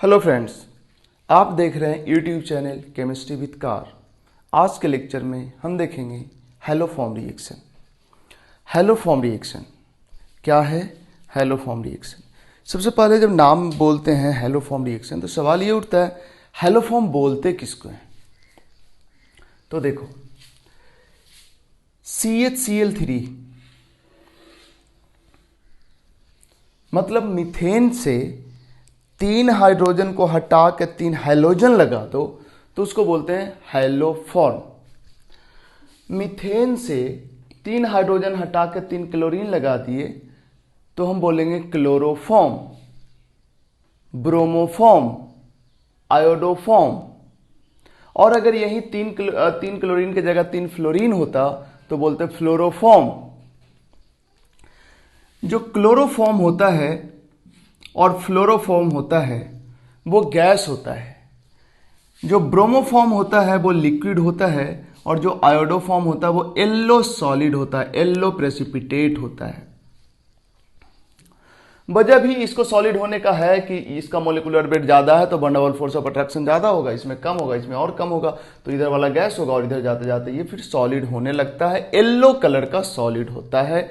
Hello friends, आप देख रहे हैं YouTube channel chemistry with car. आज के लेक्चर में हम देखेंगे हैलोफॉर्म रिएक्शन। हैलोफॉर्म रिएक्शन क्या है? हैलोफॉर्म रिएक्शन, सबसे पहले जब नाम बोलते हैं हैलोफॉर्म रिएक्शन तो सवाल ये उठता है हैलोफॉर्म बोलते किसको हैं? तो देखो, CHCl3 मतलब मीथेन से 3 हाइड्रोजन को हटा के 3 हैलोजन लगा दो तो उसको बोलते हैं हैलोफॉर्म। मीथेन से 3 हाइड्रोजन हटा के 3 क्लोरीन लगा दिए तो हम बोलेंगे क्लोरोफॉर्म, ब्रोमोफॉर्म, आयोडोफॉर्म। और अगर यही 3 क्लोरीन की जगह 3 फ्लोरीन होता तो बोलते फ्लोरोफॉर्म। जो क्लोरोफॉर्म होता है और फ्लोरोफॉर्म होता है वो गैस होता है, जो ब्रोमोफॉर्म होता है वो लिक्विड होता है, और जो आयोडोफॉर्म होता है वो येलो सॉलिड होता है, येलो प्रेसिपिटेट होता है। वजह भी इसको सॉलिड होने का है कि इसका मोलिकुलर वेट ज्यादा है तो one over force of attraction ज्यादा होगा, इसमें कम होगा, इसमें और कम होगा, तो इधर वाला गैस होगा और इधर जाते जाते ये फिर सॉलिड होने लगता है, येलो कलर का सॉलिड होता है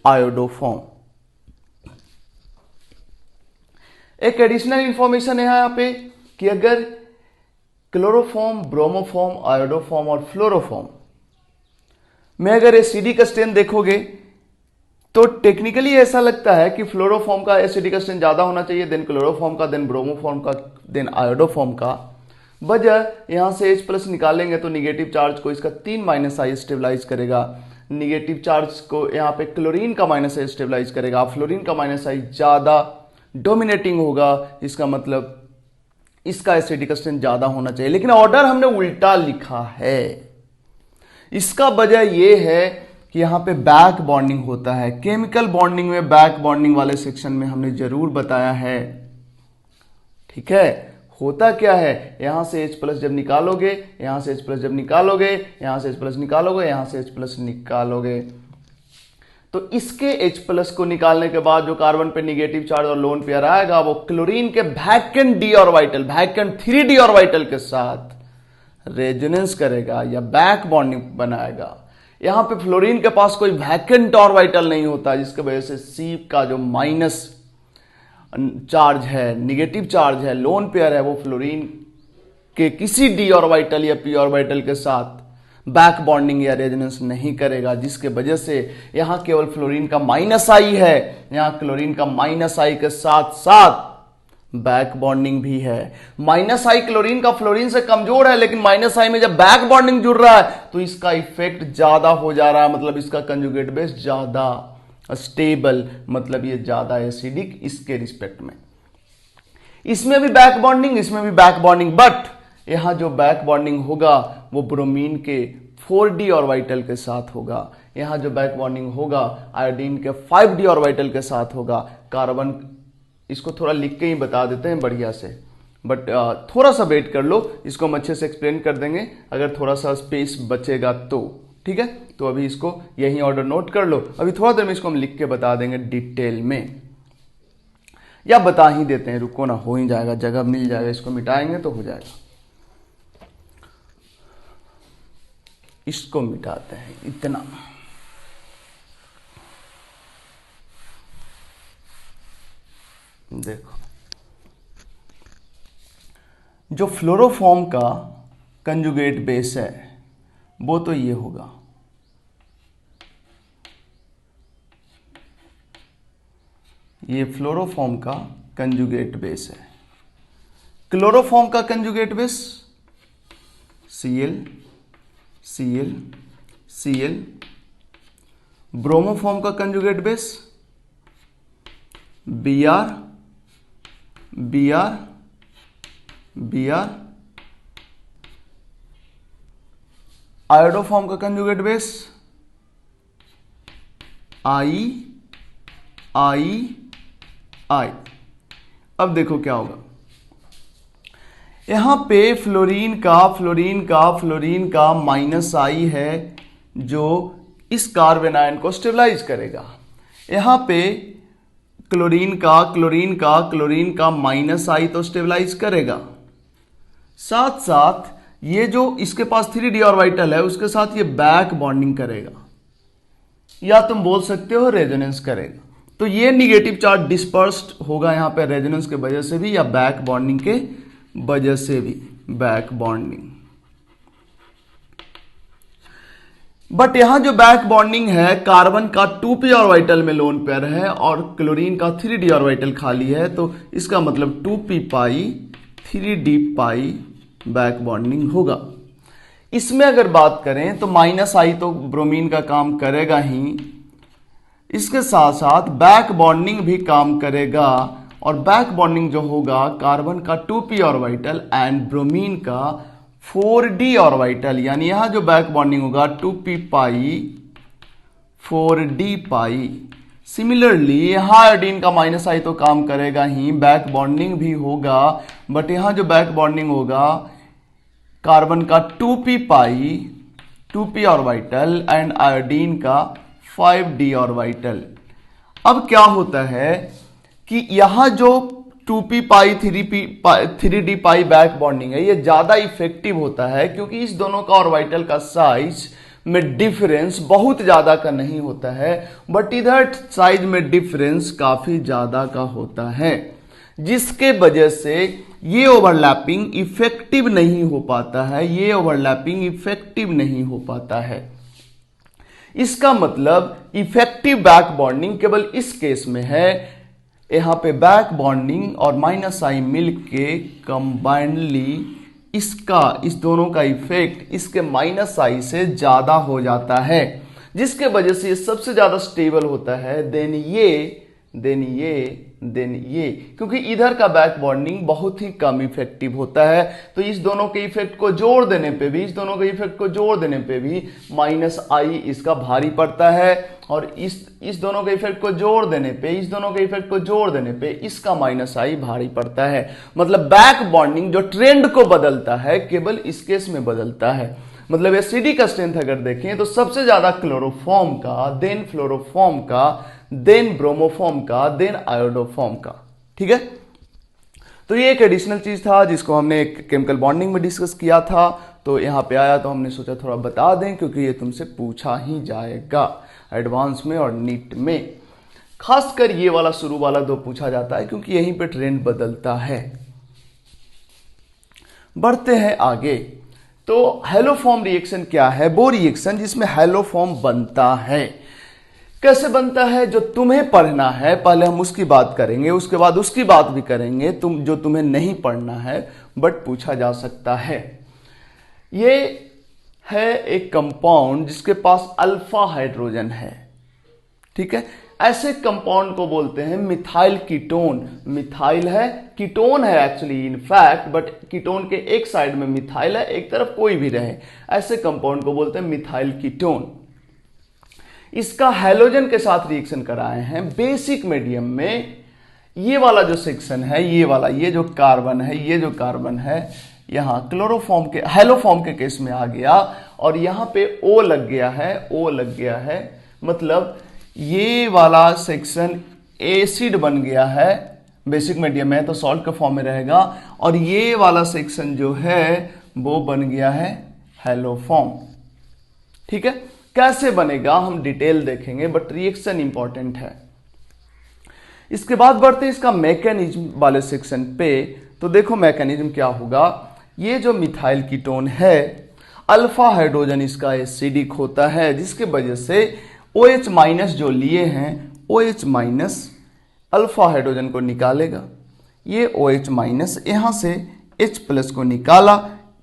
आयोडोफॉर्म। एक एडिशनल इंफॉर्मेशन है यहां पे कि अगर क्लोरोफॉर्म, ब्रोमोफॉर्म, आयोडोफॉर्म और फ्लोरोफॉर्म में अगर एसिडिक स्ट्रेन देखोगे तो टेक्निकली ऐसा लगता है कि फ्लोरोफॉर्म का एसिडिक स्ट्रेन ज्यादा होना चाहिए, देन क्लोरोफॉर्म का, देन ब्रोमोफॉर्म का, देन आयोडोफॉर्म का। वजह यहां से H+ निकालेंगे तो निगेटिव चार्ज को इसका 3 - I स्टेबलाइज करेगा, निगेटिव चार्ज को यहां पे क्लोरीन का -I स्टेबलाइज करेगा, फ्लोरीन का -I ज्यादा डोमिनेटिंग होगा, इसका मतलब इसका एसिडिक स्ट्रेन ज्यादा होना चाहिए। लेकिन ऑर्डर हमने उल्टा लिखा है। इसका वजह यह है कि यहां पे बैक बॉन्डिंग होता है। केमिकल बॉन्डिंग में बैक बॉन्डिंग वाले सेक्शन में हमने जरूर बताया है, ठीक है। होता क्या है, यहां से H+ जब निकालोगे, यहां से H+ जब निकालोगे, यहां से H+ निकालोगे, यहां से H+ निकालोगे, तो इसके H+ को निकालने के बाद जो कार्बन पे निगेटिव चार्ज और लोन पेयर आएगा वो क्लोरीन के vacant d orbital, vacant 3d orbital के साथ रेजोनेंस करेगा या बैक बॉन्डिंग बनाएगा। यहां पे फ्लोरीन के पास कोई वैकेंट ऑर्बिटल नहीं होता, जिसकी वजह से C का जो माइनस चार्ज है, निगेटिव चार्ज है, लोन पेयर है, वो फ्लोरीन के किसी d ऑर्बिटल या p ऑर्बिटल के साथ बैक बॉन्डिंग या रेजोनेंस नहीं करेगा, जिसके वजह से यहां केवल फ्लोरीन का -I है, यहां क्लोरीन का -I के साथ साथ बैक बॉन्डिंग भी है। -I क्लोरीन का फ्लोरीन से कमजोर है, लेकिन -I में जब बैक बॉन्डिंग जुड़ रहा है तो इसका इफेक्ट ज्यादा हो जा रहा है, मतलब इसका कंजुगेट बेस ज्यादा स्टेबल, मतलब ये ज्यादा एसिडिक इसके रिस्पेक्ट में। इसमें भी बैक बॉन्डिंग, इसमें भी बैक बॉन्डिंग, बट यहां जो बैक बॉन्डिंग होगा वो ब्रोमीन के 4d ऑर्बिटल के साथ होगा, यहां जो बैक बॉन्डिंग होगा आयोडीन के 5d ऑर्बिटल के साथ होगा। कार्बन, इसको थोड़ा लिख के ही बता देते हैं बढ़िया से, बट थोड़ा सा वेट कर लो, इसको हम अच्छे से एक्सप्लेन कर देंगे अगर थोड़ा सा स्पेस बचेगा तो, ठीक है। तो अभी इसको यही ऑर्डर नोट कर लो, अभी थोड़ा देर में इसको हम लिख के बता देंगे डिटेल में, या बता ही देते हैं, रुको ना, हो ही जाएगा, जगह मिल जाएगा, इसको मिटाएंगे तो हो जाएगा। इसको मिटाते हैं इतना, देखो, जो फ्लोरोफॉर्म का कंजुगेट बेस है वो तो ये होगा, ये फ्लोरोफॉर्म का कंजुगेट बेस है। क्लोरोफॉर्म का conjugate base Cl Cl Cl, bromoform का conjugate base Br Br Br, iodoform का conjugate base I I I। अब देखो क्या होगा, यहां पे फ्लोरीन का -I है जो इस कार्बन आयन को स्टेबलाइज करेगा। यहां पे क्लोरीन का माइनस आई तो स्टेबलाइज करेगा, साथ साथ ये जो इसके पास 3d ऑर्बिटल है उसके साथ ये बैक बॉन्डिंग करेगा, या तुम बोल सकते हो रेजोनेंस करेगा। तो ये निगेटिव चार्ज डिस्पर्स्ड होगा यहां पे रेजोनेंस के वजह से भी या बैक बॉन्डिंग के वजह से भी, बैक बॉन्डिंग। बट यहां जो बैक बॉन्डिंग है, कार्बन का 2p ऑर्बिटल में लोन पेयर है और क्लोरीन का 3d ऑर्बिटल खाली है, तो इसका मतलब 2p पाई 3d पाई बैक बॉन्डिंग होगा। इसमें अगर बात करें तो माइनस आई तो ब्रोमीन का काम करेगा ही, इसके साथ साथ बैक बॉन्डिंग भी काम करेगा, और बैक बॉन्डिंग जो होगा कार्बन का 2p ऑर्बिटल एंड ब्रोमीन का 4d ऑर्बिटल, यानी यहां जो बैक बॉन्डिंग होगा 2p पाई 4d पाई। सिमिलरली यहां आयोडीन का माइनस आई तो काम करेगा ही, बैक बॉन्डिंग भी होगा, बट यहां जो बैक बॉन्डिंग होगा कार्बन का 2p pi 2p orbital and iodine का 5d ऑर्बिटल। अब क्या होता है कि यहां जो 2p पाई 3d पाई बैक बॉन्डिंग है ये ज्यादा इफेक्टिव होता है, क्योंकि इस दोनों का ऑर्बिटल का साइज में डिफरेंस बहुत ज्यादा का नहीं होता है, बट इधर साइज में डिफरेंस काफी ज्यादा का होता है, जिसके वजह से ये ओवरलैपिंग इफेक्टिव नहीं हो पाता है, ये ओवरलैपिंग इफेक्टिव नहीं हो पाता है। इसका मतलब इफेक्टिव बैक बॉन्डिंग केवल इस केस में है, यहां पे बैक बॉन्डिंग और माइनस आई मिल के कंबाइंडली इस दोनों का इफेक्ट इसके माइनस आई से ज्यादा हो जाता है, जिसके वजह से ये सबसे ज्यादा स्टेबल होता है, देन ये, क्योंकि इधर का बैक बॉन्डिंग बहुत ही कम इफेक्टिव होता है। तो इस दोनों के इफेक्ट को जोड़ देने पे भी माइनस आई इसका भारी पड़ता है, और इस दोनों के इफेक्ट को जोड़ देने पे इसका माइनस आई भारी पड़ता है। मतलब बैक बॉन्डिंग जो ट्रेंड को बदलता है केवल इस केस में बदलता है। मतलब एसिडी का स्ट्रेंथ अगर देखें तो सबसे ज्यादा क्लोरोफॉर्म का, देन फ्लोरोफॉर्म का, देन ब्रोमोफॉर्म का, देन आयोडोफॉर्म का। ठीक है, तो ये एक एडिशनल चीज था जिसको हमने एक केमिकल बॉन्डिंग में डिस्कस किया था, तो यहां पे आया तो हमने सोचा थोड़ा बता दें, क्योंकि ये तुमसे पूछा ही जाएगा एडवांस में और नीट में। खासकर ये वाला शुरू वाला दो पूछा जाता है क्योंकि यहीं पे ट्रेंड बदलता है। बढ़ते हैं आगे। तो हैलोफॉर्म रिएक्शन क्या है? वो रिएक्शन जिसमें हैलोफॉर्म बनता है। कैसे बनता है जो तुम्हें पढ़ना है, पहले हम उसकी बात करेंगे, उसके बाद उसकी बात भी करेंगे जो तुम्हें नहीं पढ़ना है बट पूछा जा सकता है। ये है एक कंपाउंड जिसके पास अल्फा हाइड्रोजन है। ठीक है, ऐसे कंपाउंड को बोलते हैं मिथाइल कीटोन। मिथाइल है, कीटोन है एक्चुअली इनफैक्ट, बट कीटोन के एक साइड में मिथाइल है, एक तरफ कोई भी रहे, ऐसे कंपाउंड को बोलते हैं मिथाइल कीटोन। इसका हैलोजन के साथ रिएक्शन कराए हैं बेसिक मीडियम में। ये वाला जो सेक्शन है, ये जो कार्बन है यहां क्लोरोफॉर्म के हैलोफॉर्म के केस में आ गया, और यहां पे O लग गया है, मतलब ये वाला सेक्शन एसिड बन गया है, बेसिक मीडियम है तो सॉल्ट के फॉर्म में रहेगा, और ये वाला सेक्शन जो है वो बन गया है हैलोफॉर्म। ठीक है, कैसे बनेगा हम डिटेल देखेंगे, बट रिएक्शन इंपॉर्टेंट है। इसके बाद बढ़ते हैं इसका मैकेनिज्म वाले सेक्शन पे। तो देखो मैकेनिज्म क्या होगा। ये जो मिथाइल कीटोन है, अल्फा हाइड्रोजन इसका एसिडिक होता है, जिसके वजह से OH माइनस जो लिए हैं, OH माइनस अल्फा हाइड्रोजन को निकालेगा। ये OH माइनस यहां से H प्लस को निकाला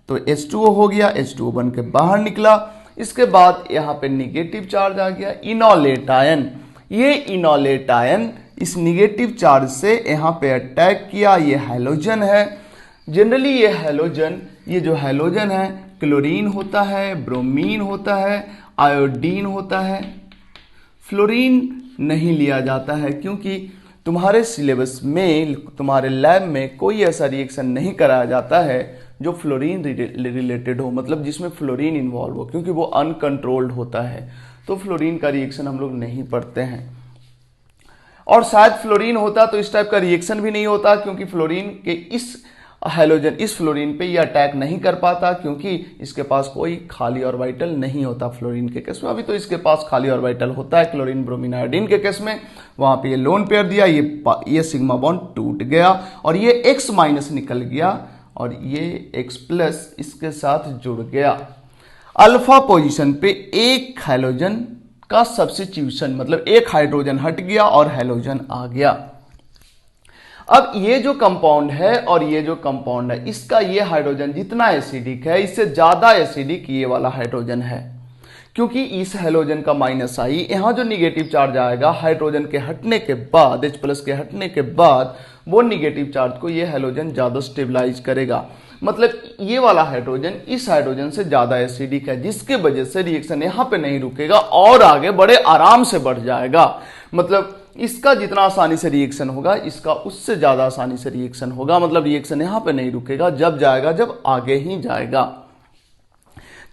तो H2O हो गया, H2O बन के बाहर निकला। इसके बाद यहां पे निगेटिव चार्ज आ गया, इनोलेट आयन। ये इनोलेट आयन इस निगेटिव चार्ज से यहां पे अटैक किया। ये हैलोजन है। जनरली ये जो हैलोजन है क्लोरीन होता है, ब्रोमीन होता है, आयोडीन होता है। फ्लोरीन नहीं लिया जाता है क्योंकि तुम्हारे सिलेबस में, तुम्हारे लैब में कोई ऐसा रिएक्शन नहीं कराया जाता है जो फ्लोरीन रिलेटेड हो, मतलब जिसमें फ्लोरीन इन्वॉल्व हो, क्योंकि वो अनकंट्रोल्ड होता है। तो फ्लोरीन का रिएक्शन हम लोग नहीं पढ़ते हैं। और शायद फ्लोरीन होता तो इस टाइप का रिएक्शन भी नहीं होता, क्योंकि फ्लोरीन के इस हाइड्रोजन इस फ्लोरीन पे ये अटैक नहीं कर पाता, क्योंकि इसके पास कोई खाली ऑर्बिटल नहीं होता फ्लोरीन के केस में। अभी तो इसके पास खाली ऑर्बिटल होता है क्लोरीन ब्रोमीन आयोडीन के केस में। वहां पे ये लोन पेयर दिया, ये सिग्मा बॉन्ड टूट गया और ये X माइनस निकल गया और ये X प्लस इसके साथ जुड़ गया। अल्फा पोजीशन पे एक हाइड्रोजन का सब्स्टिट्यूशन, मतलब एक हाइड्रोजन हट गया और हाइड्रोजन आ गया। अब ये जो कंपाउंड है और ये जो कंपाउंड है, इसका ये हाइड्रोजन जितना एसिडिक है, इससे ज्यादा एसिडिक ये वाला हाइड्रोजन है, क्योंकि इस हाइड्रोजन का माइनस आई, यहां जो निगेटिव चार्ज आएगा हाइड्रोजन के हटने के बाद, H प्लस के हटने के बाद, वो निगेटिव चार्ज को ये हाइड्रोजन ज्यादा स्टेबलाइज करेगा। मतलब ये वाला हाइड्रोजन इस हाइड्रोजन से ज्यादा एसिडिक है, जिसके वजह से रिएक्शन यहां पे नहीं रुकेगा और आगे बड़े आराम से बढ़ जाएगा। मतलब इसका जितना आसानी से रिएक्शन होगा, इसका उससे ज्यादा आसानी से रिएक्शन होगा। मतलब रिएक्शन यहां पे नहीं रुकेगा, जब जाएगा जब आगे ही जाएगा।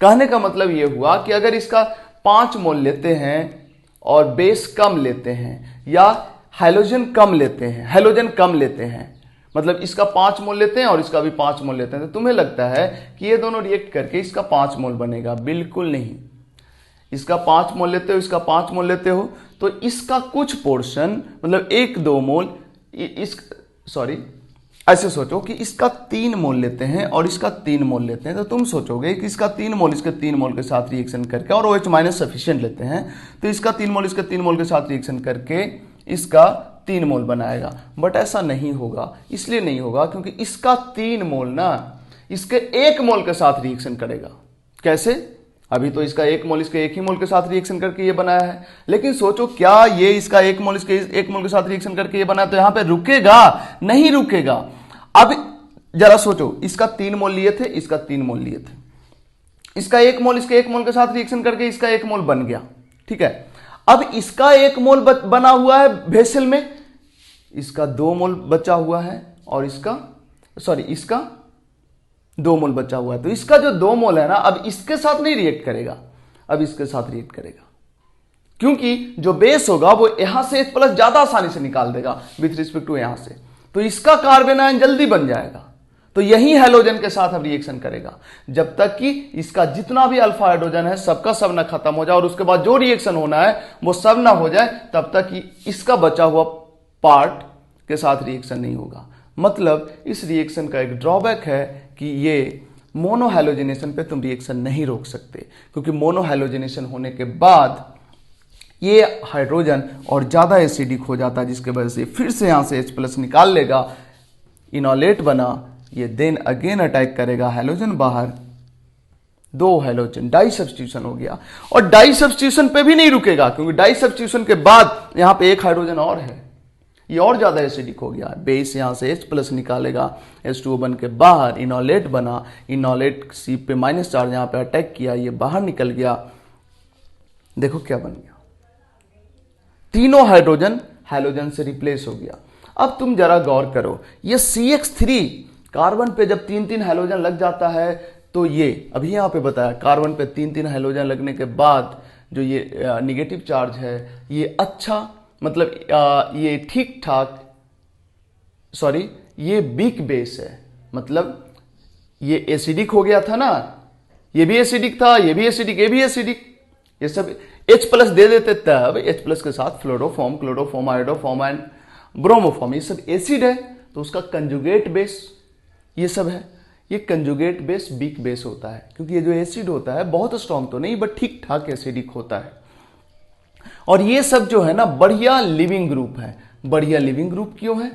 कहने का मतलब ये हुआ कि अगर इसका 5 मोल लेते हैं और बेस कम लेते हैं, या हाइड्रोजन कम लेते हैं, मतलब इसका 5 मोल लेते हैं और इसका भी 5 मोल लेते हैं, तो तुम्हें लगता है कि ये दोनों रिएक्ट करके इसका 5 मोल बनेगा? बिल्कुल नहीं। इसका 5 मोल लेते हो, इसका 5 मोल लेते हो, तो इसका कुछ पोर्शन, मतलब 1-2 मोल, ऐसे सोचो कि इसका 3 मोल लेते हैं और इसका 3 मोल लेते हैं, तो तुम सोचोगे कि इसका 3 मोल इसके 3 मोल के साथ रिएक्शन करके, और OH माइनस सफिशिएंट लेते हैं, तो इसका 3 मोल इसके 3 मोल के साथ रिएक्शन करके इसका 3 मोल बनाएगा। बट ऐसा नहीं होगा। इसलिए नहीं होगा क्योंकि इसका 3 मोल ना इसके 1 मोल के साथ रिएक्शन करेगा। कैसे? अभी तो इसका 1 मोल इसके 1 ही मोल के साथ रिएक्शन करके ये बनाया है, लेकिन सोचो क्या ये इसका 1 मोल इसके 1 मोल के साथ रिएक्शन करके ये बनाया तो यहां पे रुकेगा? नहीं रुकेगा। अब जरा सोचो, इसका 3 मोल लिए थे, इसका 3 मोल लिए थे, इसका 1 मोल इसके 1 मोल के साथ रिएक्शन करके इसका 1 मोल बन गया, ठीक है। अब इसका 1 मोल बना हुआ है वेसल में, इसका 2 मोल बचा हुआ है और इसका 2 मोल बचा हुआ है। तो इसका जो 2 मोल है ना, अब इसके साथ नहीं रिएक्ट करेगा, अब इसके साथ रिएक्ट करेगा, क्योंकि जो बेस होगा वो यहां से H प्लस ज्यादा आसानी से निकाल देगा विथ रिस्पेक्ट टू यहां से, तो इसका कार्बन आयन जल्दी बन जाएगा। तो यही हाइड्रोजन के साथ अब रिएक्शन करेगा, जब तक कि इसका जितना भी अल्फा हाइड्रोजन है सबका सब ना खत्म हो जाए, और उसके बाद जो रिएक्शन होना है वो सब ना हो जाए, तब तक कि इसका बचा हुआ पार्ट के साथ रिएक्शन नहीं होगा। मतलब इस रिएक्शन का एक ड्रॉबैक है कि ये मोनोहाइड्रोजनेशन पे तुम रिएक्शन नहीं रोक सकते, क्योंकि मोनोहाइड्रोजनेशन होने के बाद ये हाइड्रोजन और ज्यादा एसिडिक हो जाता है, जिसके वजह से फिर से यहां से H प्लस निकाल लेगा, इनोलेट बना, ये देन अगेन अटैक करेगा, हाइड्रोजन बाहर, 2 हाइड्रोजन, डाई सब्स्टिट्यूशन हो गया। और डाई सब्स्टिट्यूशन पे भी नहीं रुकेगा, क्योंकि डाई सब्स्टिट्यूशन के बाद यहां पे 1 हाइड्रोजन और है, ये और ज्यादा एसिडिक हो गया। बेस यहां से H प्लस निकालेगा, H2O बन के बाहर, इनोलेट बना, इनोलेट सी पे माइनस चार्ज यहां पे अटैक किया, ये बाहर निकल गया। देखो क्या बन गया, तीनों हाइड्रोजन से रिप्लेस हो गया। अब तुम जरा गौर करो, ये CH3 कार्बन पे जब 3-3 हाइड्रोजन लग जाता है, तो ये अभी यहां पे बताया, कार्बन पे 3-3 हाइड्रोजन लगने के बाद जो ये निगेटिव चार्ज है, ये अच्छा, मतलब ये ठीक ठाक, ये वीक बेस है, मतलब ये एसिडिक हो गया था ना, ये भी एसिडिक था, ये भी एसिडिक, ये भी एसिडिक, ये सब H प्लस दे देते, तब H प्लस के साथ फ्लोरोफॉर्म, क्लोरोफॉर्म, आयोडोफॉर्म एंड ब्रोमोफॉर्म, ये सब एसिड है, तो उसका कंजुगेट बेस ये सब है। ये कंजुगेट बेस वीक बेस होता है, क्योंकि ये जो एसिड होता है बहुत स्ट्रॉन्ग तो नहीं, बट ठीक ठाक एसिडिक होता है। और ये सब जो है ना बढ़िया लिविंग ग्रुप है। बढ़िया लिविंग ग्रुप क्यों है?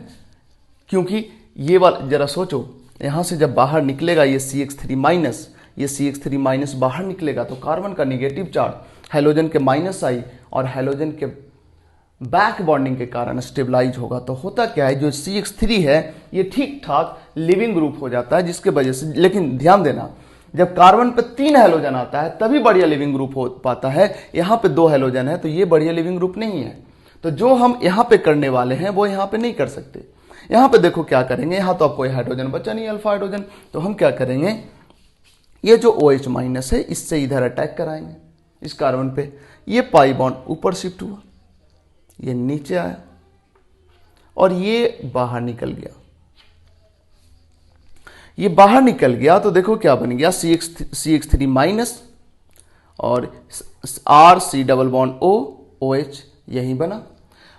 क्योंकि ये वाला जरा सोचो, यहां से जब बाहर निकलेगा ये CH3 माइनस, ये CH3 माइनस बाहर निकलेगा, तो कार्बन का निगेटिव चार्ज हाइड्रोजन के माइनस आई और हाइड्रोजन के बैक बॉन्डिंग के कारण स्टेबलाइज होगा। तो होता क्या है, जो CH3 है ये ठीक ठाक लिविंग ग्रुप हो जाता है, जिसके वजह से, लेकिन ध्यान देना, जब कार्बन पे 3 हाइड्रोजन आता है तभी बढ़िया लिविंग ग्रुप हो पाता है। यहां पे 2 हाइड्रोजन है, तो ये बढ़िया लिविंग ग्रुप नहीं है। तो जो हम यहां पे करने वाले हैं वो यहां पे नहीं कर सकते। यहां पे देखो क्या करेंगे, यहां तो अब कोई हाइड्रोजन बचा नहीं, अल्फा हाइड्रोजन, तो हम क्या करेंगे, ये जो OH माइनस है इससे इधर अटैक कराएंगे इस कार्बन पे, ये पाई बॉन्ड ऊपर शिफ्ट हुआ, ये नीचे आया, और ये बाहर निकल गया, ये बाहर निकल गया तो देखो क्या बन गया, CH3 माइनस और RC double bond O OH यही बना।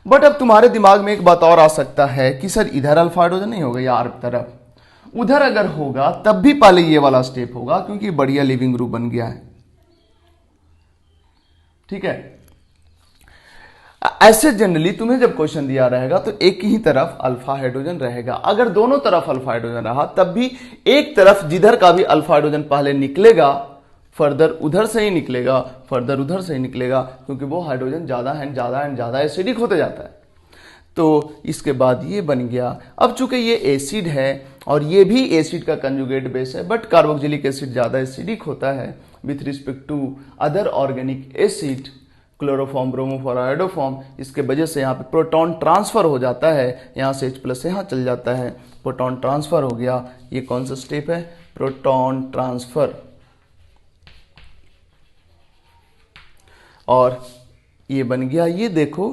बट अब तुम्हारे दिमाग में एक बात और आ सकता है कि सर इधर अल्फा हाइड्रोजन नहीं होगा यार तरफ, उधर अगर होगा तब भी पहले ये वाला स्टेप होगा क्योंकि बढ़िया लिविंग ग्रुप बन गया है। ठीक है, ऐसे जनरली तुम्हें जब क्वेश्चन दिया रहेगा तो एक ही तरफ अल्फा हाइड्रोजन रहेगा। अगर दोनों तरफ अल्फा हाइड्रोजन रहा तब भी एक तरफ जिधर का भी अल्फा हाइड्रोजन पहले निकलेगा फर्दर उधर से ही निकलेगा, फर्दर उधर से ही निकलेगा, क्योंकि वो हाइड्रोजन ज्यादा एसिडिक होते जाता है। तो इसके बाद ये बन गया। अब चूंकि ये एसिड है और ये भी एसिड का कंजुगेट बेस है, बट कार्बोक्सिलिक एसिड ज्यादा एसिडिक होता है with respect to other organic acid, chloroform, bromoform, iodoform. इसके वजह से यहाँ पे प्रोटॉन ट्रांसफर हो जाता है, यहाँ से H+ यहाँ चल जाता है, प्रोटॉन ट्रांसफर हो गया। ये कौन सा स्टेप है, प्रोटॉन ट्रांसफर। और ये बन गया, ये देखो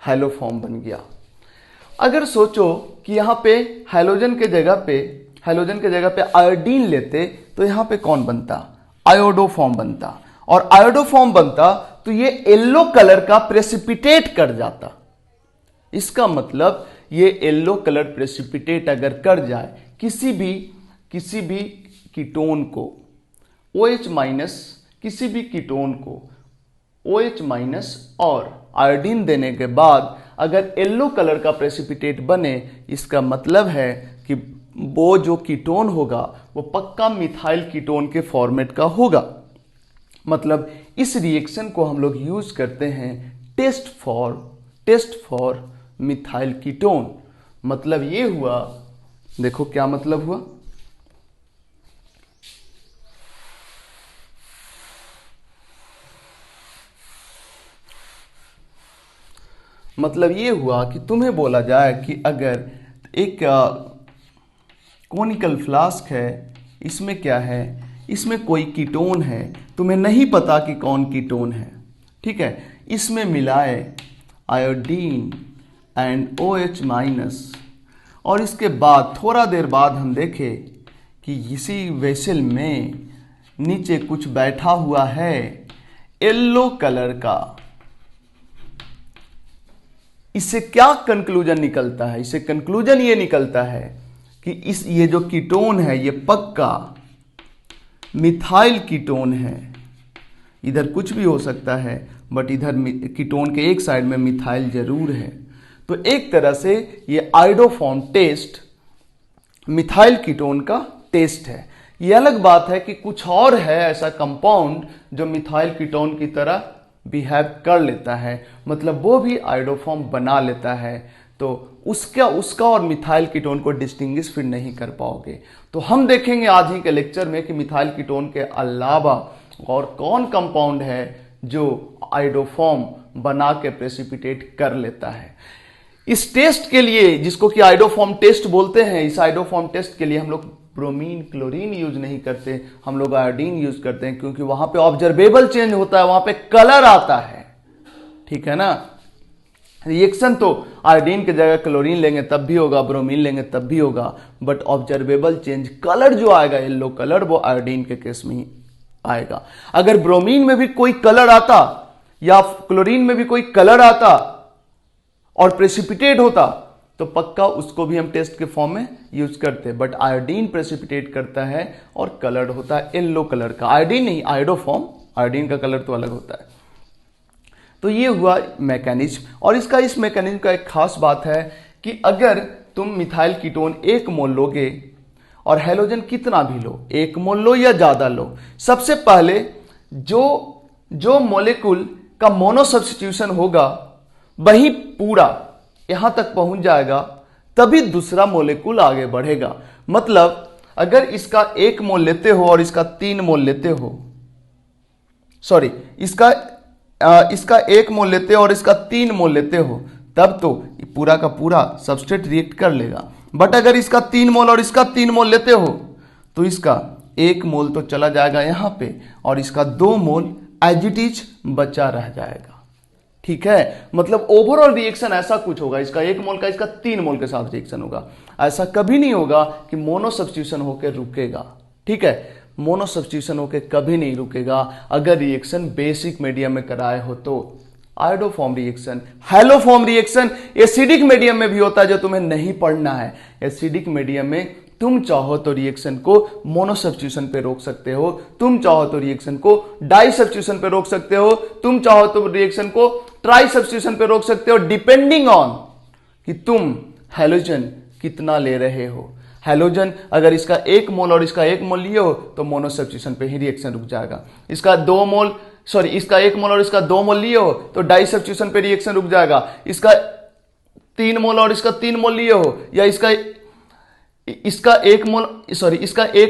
हैलोफॉर्म बन गया। अगर सोचो कि यहाँ पे हैलोजन के जगह पे आयोडीन लेते तो यहाँ पे कौन बनता, आयोडोफॉर्म बनता। और आयोडोफॉर्म बनता तो ये येलो कलर का प्रेसिपिटेट कर जाता। इसका मतलब ये येलो कलर प्रेसिपिटेट अगर कर जाए किसी भी कीटोन को OH- किसी भी कीटोन को OH- और आयोडीन देने के बाद अगर येलो कलर का प्रेसिपिटेट बने, इसका मतलब है कि वो जो कीटोन होगा वो पक्का मिथाइल कीटोन के फॉर्मेट का होगा। मतलब इस रिएक्शन को हम लोग यूज करते हैं टेस्ट फॉर मिथाइल कीटोन। मतलब ये हुआ, देखो क्या मतलब हुआ, मतलब ये हुआ कि तुम्हें बोला जाए कि अगर एक कोनिकल फ्लास्क है, इसमें क्या है, इसमें कोई कीटोन है, तुम्हें नहीं पता कि कौन कीटोन है, ठीक है, इसमें मिलाए आयोडीन एंड OH- और इसके बाद थोड़ा देर बाद हम देखें कि इसी वेसल में नीचे कुछ बैठा हुआ है येलो कलर का। इससे क्या कंक्लूजन निकलता है, इससे कंक्लूजन ये निकलता है कि ये जो कीटोन है ये पक्का मिथाइल कीटोन है। इधर कुछ भी हो सकता है बट इधर कीटोन के एक साइड में मिथाइल जरूर है। तो एक तरह से ये आयोडोफॉर्म टेस्ट मिथाइल कीटोन का टेस्ट है। ये अलग बात है कि कुछ और है ऐसा कंपाउंड जो मिथाइल कीटोन की तरह बिहेव कर लेता है, मतलब वो भी आयोडोफॉर्म बना लेता है, तो उसका और मिथाइल कीटोन को डिस्टिंग्विश फिर नहीं कर पाओगे। तो हम देखेंगे आज ही के लेक्चर में कि मिथाइल कीटोन के अलावा और कौन कंपाउंड है जो आयोडोफॉर्म बना के प्रेसिपिटेट कर लेता है। इस टेस्ट के लिए, जिसको कि आयोडोफॉर्म टेस्ट बोलते हैं, इस आयोडोफॉर्म टेस्ट के लिए हम लोग ब्रोमीन क्लोरीन यूज नहीं करते, हम लोग आयोडीन यूज करते हैं, क्योंकि वहां पे ऑब्जर्वेबल चेंज होता है, वहां पे कलर आता है, ठीक है ना। रिएक्शन तो आयोडीन की जगह क्लोरीन लेंगे तब भी होगा, ब्रोमीन लेंगे तब भी होगा, बट ऑब्जर्वेबल चेंज कलर जो आएगा येलो कलर, वो आयोडीन के केस में ही आएगा। अगर ब्रोमीन में भी कोई कलर आता या क्लोरीन में भी कोई कलर आता और प्रेसिपिटेट होता तो पक्का उसको भी हम टेस्ट के फॉर्म में यूज करते, बट आयोडीन प्रेसिपिटेट करता है और कलर होता है येलो कलर का, आयोडीन नहीं, आयोडोफॉर्म, आयोडीन का कलर तो अलग होता है। तो ये हुआ मैकेनिज्म। और इस मैकेनिज्म का एक खास बात है कि अगर तुम मिथाइल कीटोन 1 मोल लोगे और हैलोजन कितना भी लो, 1 मोल लो या ज्यादा लो, सबसे पहले जो मॉलिक्यूल का मोनो सब्स्टिट्यूशन होगा वही पूरा यहां तक पहुंच जाएगा, तभी दूसरा मॉलिक्यूल आगे बढ़ेगा। मतलब अगर इसका 1 मोल लेते हो और इसका 3 मोल लेते हो, सॉरी, इसका 1 मोल लेते हो और इसका 3 मोल लेते हो, तब तो पूरा का पूरा सबस्ट्रेट रिएक्ट कर लेगा। बट अगर इसका 3 मोल और इसका 3 मोल लेते हो तो इसका 1 मोल तो चला जाएगा यहां पे और इसका 2 मोल एज इट इज बचा रह जाएगा, ठीक है, मतलब ओवरऑल रिएक्शन ऐसा कुछ होगा, इसका 1 मोल का इसका 3 मोल के साथ रिएक्शन होगा। ऐसा कभी नहीं होगा कि मोनो सब्स्टिट्यूशन होकर रुकेगा। ठीक है, मोनो सब्स्टिट्यूशन होकर कभी नहीं रुकेगा अगर रिएक्शन बेसिक मीडियम में कराए हो तो। Iodoform reaction, haloform reaction acidic medium में भी होता है, जो तुम्हें नहीं पढ़ना है। एसिडिक मीडियम में तुम चाहो तो रिएक्शन को मोनो सब्स्टिट्यूशन पे रोक सकते हो, तुम चाहो तो रिएक्शन को डाई सब्स्टिट्यूशन पे रोक सकते हो, तुम चाहो तो रिएक्शन को ट्राई सब्स्टिट्यूशन पे रोक सकते हो, डिपेंडिंग ऑन कि तुम हैलोजन कितना ले रहे हो। हैलोजन अगर इसका 1 मोल और इसका 1 मोल लिए हो तो मोनो सब्स्टिट्यूशन पे ही रिएक्शन रुक जाएगा। इसका 1 मोल और इसका 2 मोल लिए हो तो डाई सब्स्टिट्यूशन पे रिएक्शन रुक जाएगा। इसका 3 मोल और इसका 3 मोल लिए हो, या इसका 1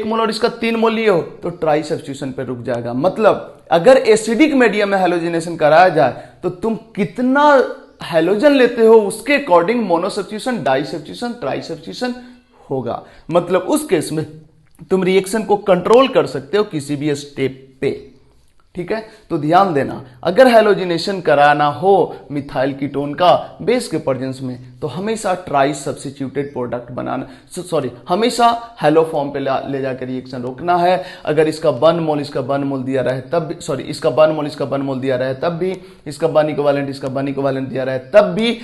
मोल और इसका 3 मोल लिए हो तो ट्राई सब्स्टिट्यूशन पे रुक जाएगा। मतलब अगर एसिडिक मीडियम में हैलोजिनेशन कराया जाए तो तुम कितना हैलोजन लेते हो उसके according mono substitution, di substitution, tri substitution होगा। मतलब उस केस में तुम रिएक्शन को कंट्रोल कर सकते हो किसी भी स्टेप पे। ठीक है, तो ध्यान देना, अगर हैलोजिनेशन कराना हो मिथाइल कीटोन का बेस के प्रेजेंस में तो हमेशा ट्राई सब्स्टिट्यूटेड प्रोडक्ट बनाना, हमेशा हैलोफॉर्म पे ले जाकर रिएक्शन रोकना है। अगर इसका 1 मोल इसका 1 मोल दिया रहे तब भी, इसका 1 मोल इसका 1 मोल दिया रहे तब भी, इसका 1 इक्विवेलेंट इसका 1 इक्विवेलेंट दिया रहे तब भी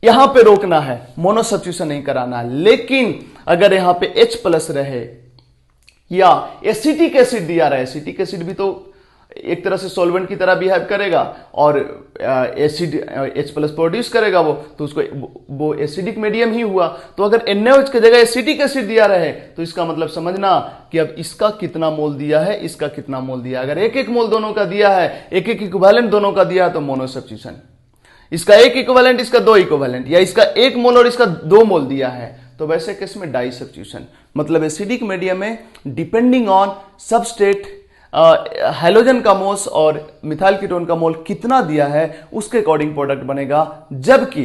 यहां पे रोकना है, मोनो सब्स्टिट्यूशन नहीं कराना है। लेकिन अगर यहां पे H+ रहे या एसिटिक एसिड दिया रहे, एसिटिक एसिड भी तो एक तरह से सॉल्वेंट की तरह बिहेव करेगा और एसिड H+ प्रोड्यूस करेगा तो उसको वो एसिडिक मीडियम ही हुआ। तो अगर NaOH की जगह एसिटिक एसिड दिया रहे तो इसका मतलब समझना कि अब इसका कितना मोल दिया है, इसका कितना मोल दिया है। अगर 1-1 मोल दोनों का दिया है, 1-1 इक्विवेलेंट दोनों का दिया है तो मोनो सब्स्टिट्यूशन। इसका 1 इक्विवेलेंट इसका 2 इक्विवेलेंट, या इसका 1 मोल और इसका 2 मोल दिया है तो वैसे केस में डाई सब्स्टिट्यूशन। मतलब एसिडिक मीडियम में डिपेंडिंग ऑन सबस्टेट हैलोजन का मोल्स और मिथाइल कीटोन का मोल कितना दिया है उसके अकॉर्डिंग प्रोडक्ट बनेगा। जबकि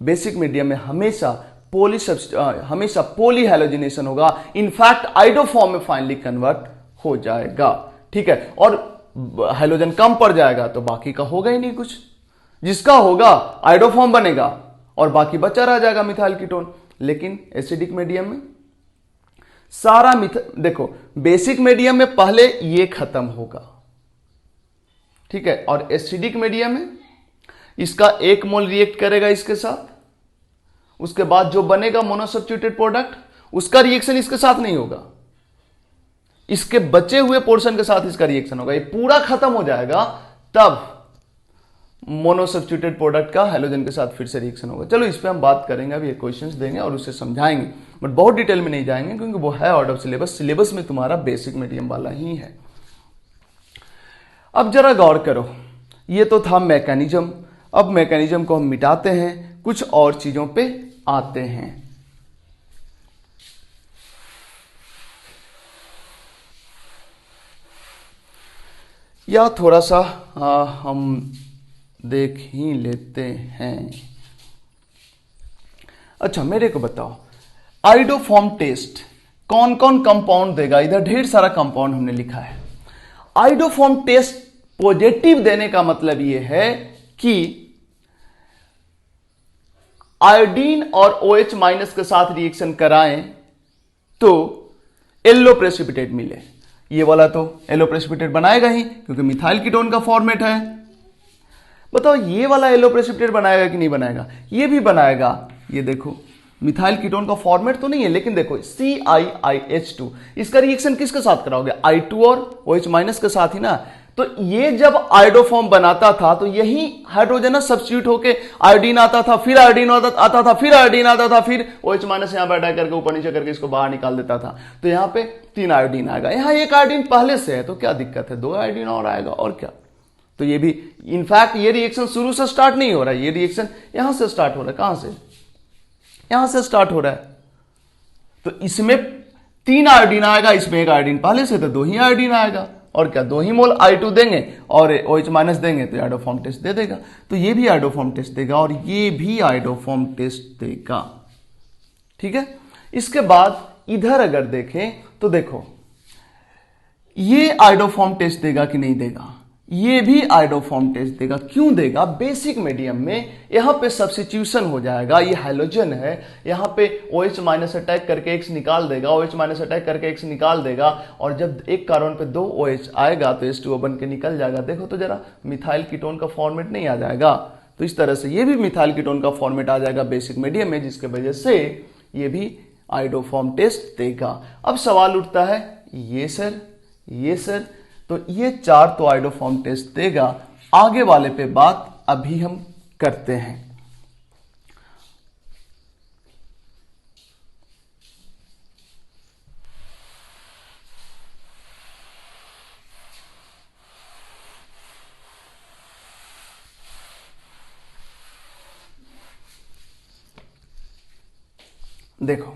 बेसिक मीडियम में हमेशा पोली हैलोजिनेशन होगा, इनफैक्ट आइडोफॉर्म में फाइनली कन्वर्ट हो जाएगा। ठीक है, और हैलोजन कम पड़ जाएगा तो बाकी का होगा ही नहीं कुछ, जिसका होगा आइडोफॉर्म बनेगा और बाकी बचा रह जाएगा मिथाइल कीटोन। लेकिन एसिडिक मीडियम में सारा देखो, बेसिक मीडियम में पहले ये खत्म होगा, ठीक है, और एसिडिक मीडियम में इसका 1 मोल रिएक्ट करेगा इसके साथ, उसके बाद जो बनेगा मोनोसब्स्टिट्यूटेड प्रोडक्ट उसका रिएक्शन इसके साथ नहीं होगा, इसके बचे हुए पोर्शन के साथ इसका रिएक्शन होगा। ये पूरा खत्म हो जाएगा तब मोनोसब्स्टिट्यूटेड प्रोडक्ट का हैलोजन के साथ फिर से रिएक्शन होगा। चलो इस पे हम बात करेंगे, अभी क्वेश्चंस देंगे और उसे समझाएंगे, बट बहुत डिटेल में नहीं जाएंगे क्योंकि वो है आउट ऑफ सिलेबस में तुम्हारा बेसिक मीडियम वाला ही है। अब जरा गौर करो, ये तो था मैकेनिज्म। अब मैकेनिज्म को हम मिटाते हैं, कुछ और चीजों पे आते हैं। या थोड़ा सा हम देख ही लेते हैं। अच्छा मेरे को बताओ, आइडोफॉर्म टेस्ट कौन कौन कंपाउंड देगा? इधर ढेर सारा कंपाउंड हमने लिखा है। आइडोफॉर्म टेस्ट पॉजिटिव देने का मतलब यह है कि आयोडीन और OH माइनस के साथ रिएक्शन कराएं तो येलो प्रेसिपिटेट मिले। ये वाला तो येलो प्रेसिपिटेट बनाएगा ही क्योंकि मिथाइल कीटोन का फॉर्मेट है। बताओ ये वाला येलो प्रेसिपिटेट बनाएगा कि नहीं बनाएगा? ये भी बनाएगा। ये देखो मिथाइल कीटोन का फॉर्मेट तो नहीं है, लेकिन देखो CiIH2 इसका रिएक्शन किसके साथ कराओगे? I2 और OH माइनस के साथ ही ना। तो ये जब आयोडोफॉर्म बनाता था तो यही हाइड्रोजनस सब्स्टिट्यूट होके आयोडीन आता था, फिर आयोडीन आता था, फिर आयोडीन आता था, फिर OH माइनस यहां पर अटैक करके ऊपर नीचे करके इसको बाहर निकाल देता था। तो यहां पे 3 आयोडीन आएगा, यहां 1 आयोडीन पहले से है तो क्या दिक्कत है, 2 आयोडीन और आएगा और क्या। तो ये भी इनफैक्ट ये रिएक्शन शुरू से स्टार्ट नहीं हो रहा है, ये रिएक्शन यहां से स्टार्ट हो रहा है। कहां से? यहां से स्टार्ट हो रहा है। तो इसमें 3 आयोडीन आएगा, इसमें 1 आयोडीन पहले से तो 2 ही आयोडीन आएगा और क्या, 2 ही मोल I2 देंगे और OH माइनस देंगे तो आयोडोफॉर्म टेस्ट दे देगा। तो ये भी आयोडोफॉर्म टेस्ट देगा और ये भी आयोडोफॉर्म टेस्ट देगा। ठीक है, इसके बाद इधर अगर देखें तो देखो ये आयोडोफॉर्म टेस्ट देगा कि नहीं देगा? ये भी आयोडोफॉर्म टेस्ट देगा। क्यों देगा? बेसिक मीडियम में यहां पे सब्स्टिट्यूशन हो जाएगा, ये हाइड्रोजन है, यहां पे OH माइनस अटैक करके X निकाल देगा, OH माइनस अटैक करके X निकाल देगा, और जब एक कार्बन पे 2 OH आएगा तो H2O बन के निकल जाएगा। देखो तो जरा, मिथाइल कीटोन का फॉर्मेट नहीं आ जाएगा। तो इस तरह से ये भी मिथाइल कीटोन का फॉर्मेट आ जाएगा बेसिक मीडियम में, जिसके वजह से ये भी आयोडोफॉर्म टेस्ट देगा। अब सवाल उठता है, ये सर, तो ये 4 तो आयोडोफॉर्म टेस्ट देगा। आगे वाले पे बात अभी हम करते हैं। देखो,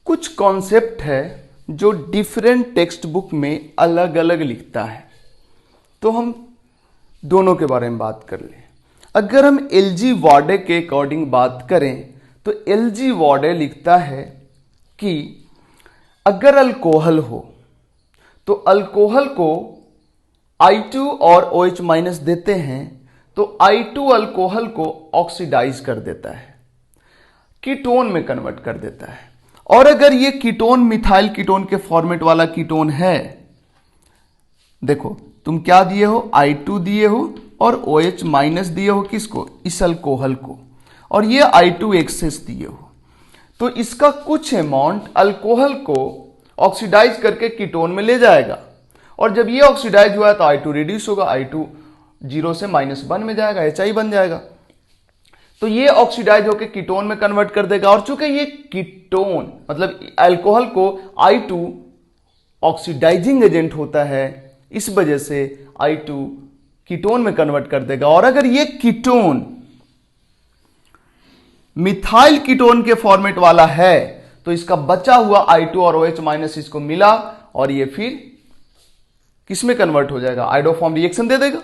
कुछ कॉन्सेप्ट है जो डिफरेंट टेक्स्ट बुक में अलग अलग लिखता है, तो हम दोनों के बारे में बात कर लें। अगर हम LG वार्डे के अकॉर्डिंग बात करें तो LG वार्डे लिखता है कि अगर अल्कोहल हो तो अल्कोहल को I2 और OH माइनस देते हैं तो I2 अल्कोहल को ऑक्सीडाइज कर देता है, कीटोन में कन्वर्ट कर देता है। और अगर ये कीटोन मिथाइल कीटोन के फॉर्मेट वाला कीटोन है, देखो तुम क्या दिए हो, I2 दिए हो और OH माइनस दिए हो, किसको? इस अल्कोहल को, और ये I2 एक्सेस दिए हो, तो इसका कुछ अमाउंट अल्कोहल को ऑक्सीडाइज करके कीटोन में ले जाएगा, और जब ये ऑक्सीडाइज हुआ तो I2 रिड्यूस होगा, I2 0 से -1 में जाएगा, HI बन जाएगा, तो ये ऑक्सीडाइज होकर कीटोन में कन्वर्ट कर देगा। और चूंकि ये कीटोन मतलब अल्कोहल को I2 ऑक्सीडाइजिंग एजेंट होता है, इस वजह से I2 कीटोन में कन्वर्ट कर देगा। और अगर ये कीटोन मिथाइल कीटोन के फॉर्मेट वाला है तो इसका बचा हुआ I2 और OH माइनस इसको मिला और ये फिर किस में कन्वर्ट हो जाएगा? आयोडोफॉर्म रिएक्शन दे देगा।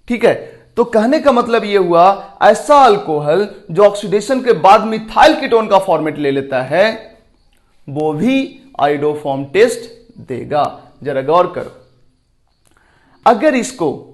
ठीक है, तो कहने का मतलब यह हुआ, ऐसा अल्कोहल जो ऑक्सीडेशन के बाद मिथाइल कीटोन का फॉर्मेट ले लेता है वो भी आयोडोफॉर्म टेस्ट देगा। जरा गौर करो, अगर इसको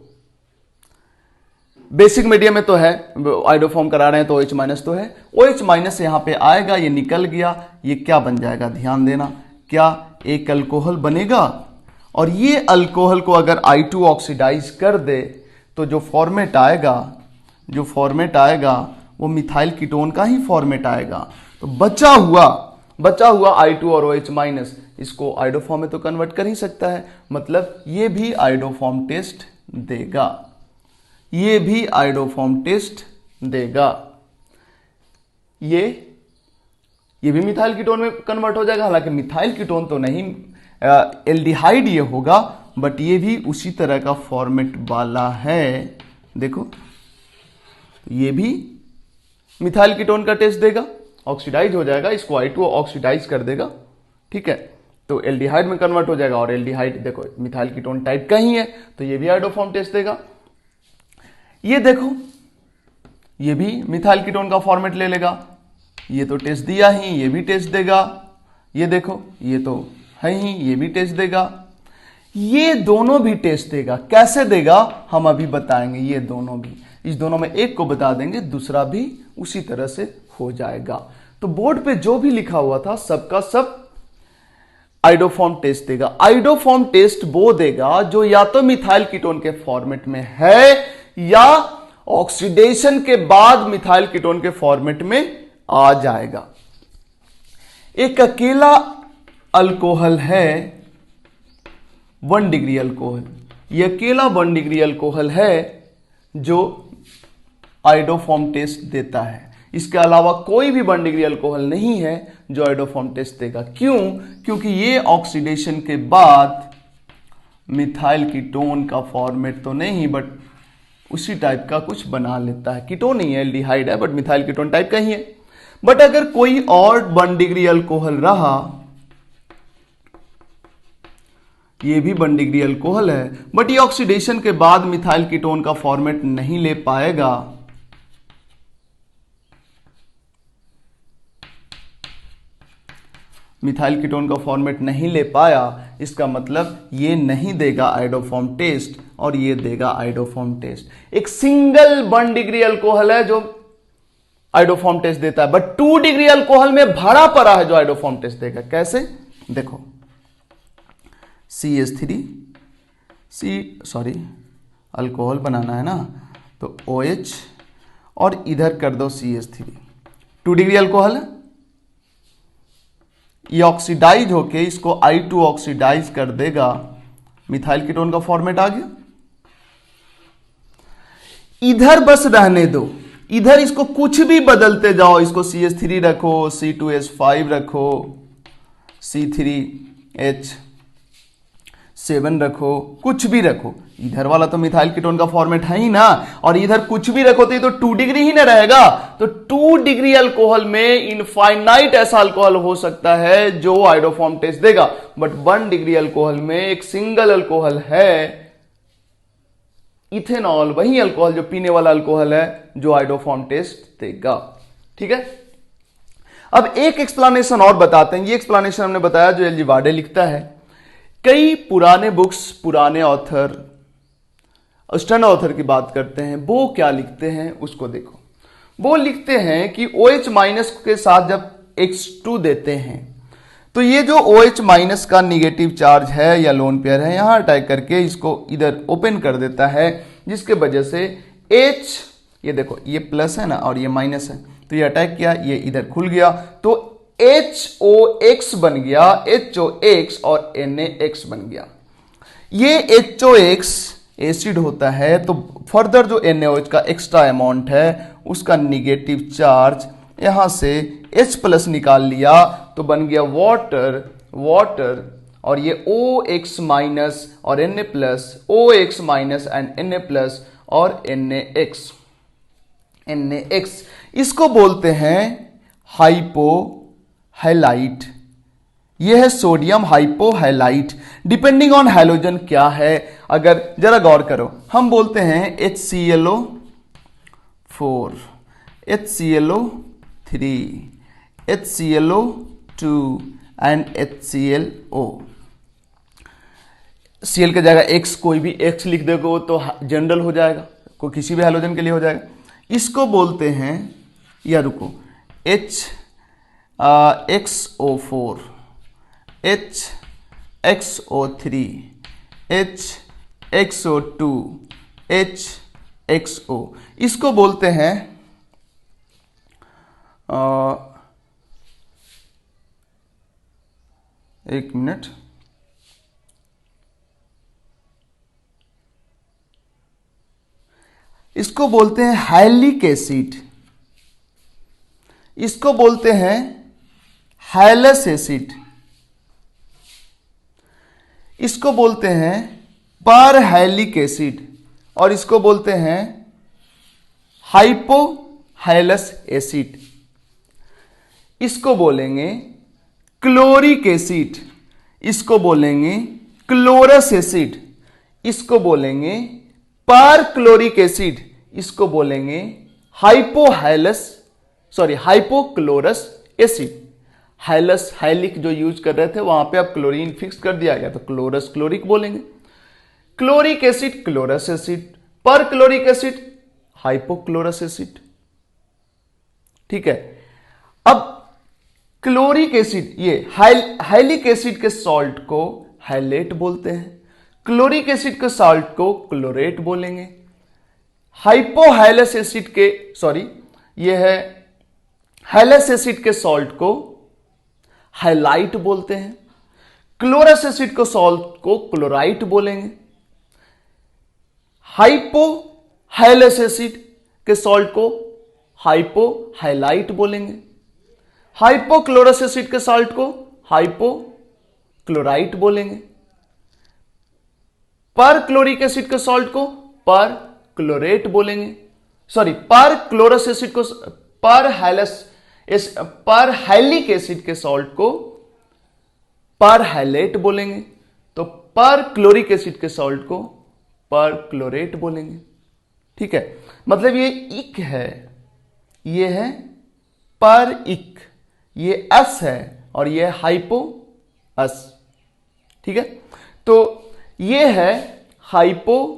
बेसिक मीडियम में तो है, आयोडोफॉर्म करा रहे हैं तो OH माइनस तो है, OH माइनस यहां पे आएगा, ये निकल गया, ये क्या बन जाएगा? ध्यान देना, क्या एक अल्कोहल बनेगा, और ये अल्कोहल को अगर I2 ऑक्सीडाइज कर दे तो जो फॉर्मेट आएगा वो मिथाइल कीटोन का ही फॉर्मेट आएगा। तो बचा हुआ I2 और OH माइनस इसको आयोडोफॉर्म में तो कन्वर्ट कर ही सकता है, मतलब ये भी आयोडोफॉर्म टेस्ट देगा, ये भी आयोडोफॉर्म टेस्ट देगा। ये भी मिथाइल कीटोन में कन्वर्ट हो जाएगा, हालांकि मिथाइल कीटोन तो नहीं, एल्डिहाइड ये होगा, बट ये भी उसी तरह का फॉर्मेट वाला है। देखो, ये भी मिथाइल कीटोन का टेस्ट देगा, ऑक्सीडाइज हो जाएगा, इसको I2 ऑक्सीडाइज कर देगा, ठीक है, तो एल्डिहाइड में कन्वर्ट हो जाएगा, और एल्डिहाइड देखो मिथाइल कीटोन टाइप का ही है, तो ये भी आयोडोफॉर्म टेस्ट देगा। ये देखो, ये भी मिथाइल कीटोन का फॉर्मेट ले लेगा, ये तो टेस्ट दिया ही, ये भी टेस्ट देगा। ये देखो, ये तो है ही, ये भी टेस्ट देगा। ये दोनों भी टेस्ट देगा। कैसे देगा हम अभी बताएंगे। ये दोनों भी, इस दोनों में एक को बता देंगे, दूसरा भी उसी तरह से हो जाएगा। तो बोर्ड पे जो भी लिखा हुआ था सबका सब आयोडोफॉर्म टेस्ट देगा। आयोडोफॉर्म टेस्ट वो देगा जो या तो मिथाइल कीटोन के फॉर्मेट में है या ऑक्सीडेशन के बाद मिथाइल कीटोन के फॉर्मेट में आ जाएगा। एक अकेला अल्कोहल है 1 डिग्री अल्कोहल, यह अकेला 1 डिग्री अल्कोहल है जो आयोडोफॉर्म टेस्ट देता है। इसके अलावा कोई भी 1 डिग्री अल्कोहल नहीं है जो आयोडोफॉर्म टेस्ट देगा। क्यों? क्योंकि ये ऑक्सीडेशन के बाद मिथाइल कीटोन का फॉर्मेट तो नहीं, बट उसी टाइप का कुछ बना लेता है। कीटोन नहीं है, एल्डिहाइड है, बट मिथाइल कीटोन टाइप का ही है। बट अगर कोई और 1 डिग्री अल्कोहल रहा, ये भी 1 डिग्री अल्कोहल है, बट ये ऑक्सीडेशन के बाद मिथाइल कीटोन का फॉर्मेट नहीं ले पाएगा, मिथाइल कीटोन का फॉर्मेट नहीं ले पाया, इसका मतलब ये नहीं देगा आयोडोफॉर्म टेस्ट और ये देगा आयोडोफॉर्म टेस्ट। एक सिंगल 1 डिग्री अल्कोहल है जो आयोडोफॉर्म टेस्ट देता है, बट 2 डिग्री अल्कोहल में भरा पड़ा है जो आयोडोफॉर्म टेस्ट देगा। कैसे? देखो, CH3 अल्कोहल बनाना है ना, तो OH और इधर कर दो CH3, 2 डिग्री अल्कोहल है, ये ऑक्सीडाइज होके इसको I2 ऑक्सीडाइज कर देगा, मिथाइल कीटोन का फॉर्मेट आ गया। इधर बस रहने दो, इधर इसको कुछ भी बदलते जाओ, इसको CH3 रखो, C2H5 रखो, C3H7 रखो, कुछ भी रखो, इधर वाला तो मिथाइल कीटोन का फॉर्मेट है ही ना, और इधर कुछ भी रखो तो ये तो 2 डिग्री ही ना रहेगा। तो 2 डिग्री अल्कोहल में इनफाइनाइट ऐसा अल्कोहल हो सकता है जो आयोडोफॉर्म टेस्ट देगा, बट 1 डिग्री अल्कोहल में एक सिंगल अल्कोहल है इथेनॉल, वही अल्कोहल जो पीने वाला अल्कोहल है जो आयोडोफॉर्म टेस्ट देगा। ठीक है, अब एक एक्सप्लेनेशन और बताते हैं। ये एक्सप्लेनेशन हमने बताया जो एल.जी. वार्डे लिखता है। कई पुराने बुक्स, पुराने ऑथर, स्टैंडर्ड ऑथर की बात करते हैं, वो क्या लिखते हैं उसको देखो। वो लिखते हैं कि OH- के साथ जब X2 देते हैं तो ये जो OH- का निगेटिव चार्ज है या लोन पेयर है, यहां अटैक करके इसको इधर ओपन कर देता है, जिसके वजह से H, ये देखो ये प्लस है ना और ये माइनस है, तो ये अटैक किया, ये इधर खुल गया, तो HOX बन गया, HOX और NaX बन गया। ये HOX एसिड होता है, तो फर्दर जो NaOH का एक्स्ट्रा अमाउंट है उसका निगेटिव चार्ज यहां से H प्लस निकाल लिया तो बन गया वाटर, और ये OX माइनस और Na plus, OX minus and Na plus और NaX, इसको बोलते हैं हाइपोहैलाइट। यह है सोडियम हाइपोहैलाइट। डिपेंडिंग ऑन हैलोजन क्या है, अगर जरा गौर करो, हम बोलते हैं HClO4, HClO3, HClO2 and HClO। Cl की जगह X, कोई भी X लिख दोगे तो जनरल हो जाएगा, कोई किसी भी हैलोजन के लिए हो जाएगा। इसको बोलते हैं, या रुको, XO4, HXO3, HXO2, HXO, इसको बोलते हैं एक मिनट, इसको बोलते हैं हैलिक एसिड, इसको बोलते हैं हैलस एसिड, इसको बोलते हैं परहैलिक एसिड, और इसको बोलते हैं हाइपोहैलस एसिड। इसको बोलेंगे क्लोरिक एसिड, इसको बोलेंगे क्लोरस एसिड, इसको बोलेंगे परक्लोरिक एसिड, इसको बोलेंगे हाइपोक्लोरस एसिड। हाइलस, हाइलिक जो यूज कर रहे थे वहां पे अब क्लोरीन फिक्स कर दिया गया तो क्लोरस क्लोरिक बोलेंगे। Chloric acid chlorous acid, perchloric acid hypochlorous acid. ठीक है, अब क्लोरिक एसिड, ये हाइलिक एसिड के सॉल्ट को हाइलेट बोलते हैं, क्लोरिक एसिड के सॉल्ट को क्लोरेट बोलेंगे। हाइपोहाइलस एसिड के, सॉरी ये है हाइलस एसिड के सॉल्ट को हाइलाइट बोलते हैं, क्लोरस एसिड को सॉल्ट को क्लोराइट बोलेंगे। हाइपोहाइलस एसिड के सॉल्ट को हाइपोहाइलाइट बोलेंगे, हाइपोक्लोरस एसिड के सॉल्ट को हाइपोक्लोराइट बोलेंगे, पर क्लोरिक एसिड के सॉल्ट को पर क्लोरेट बोलेंगे, सॉरी पर क्लोरस एसिड को, पर हाइलिक एसिड के सॉल्ट को पर हाइलेट बोलेंगे, तो पर क्लोरिक एसिड के सॉल्ट को पर क्लोरेट बोलेंगे। ठीक है, मतलब ये इक है, ये है पर इक, ये एस है और ये है हाइपोअस। ठीक है, तो ये है हाइपोहैलस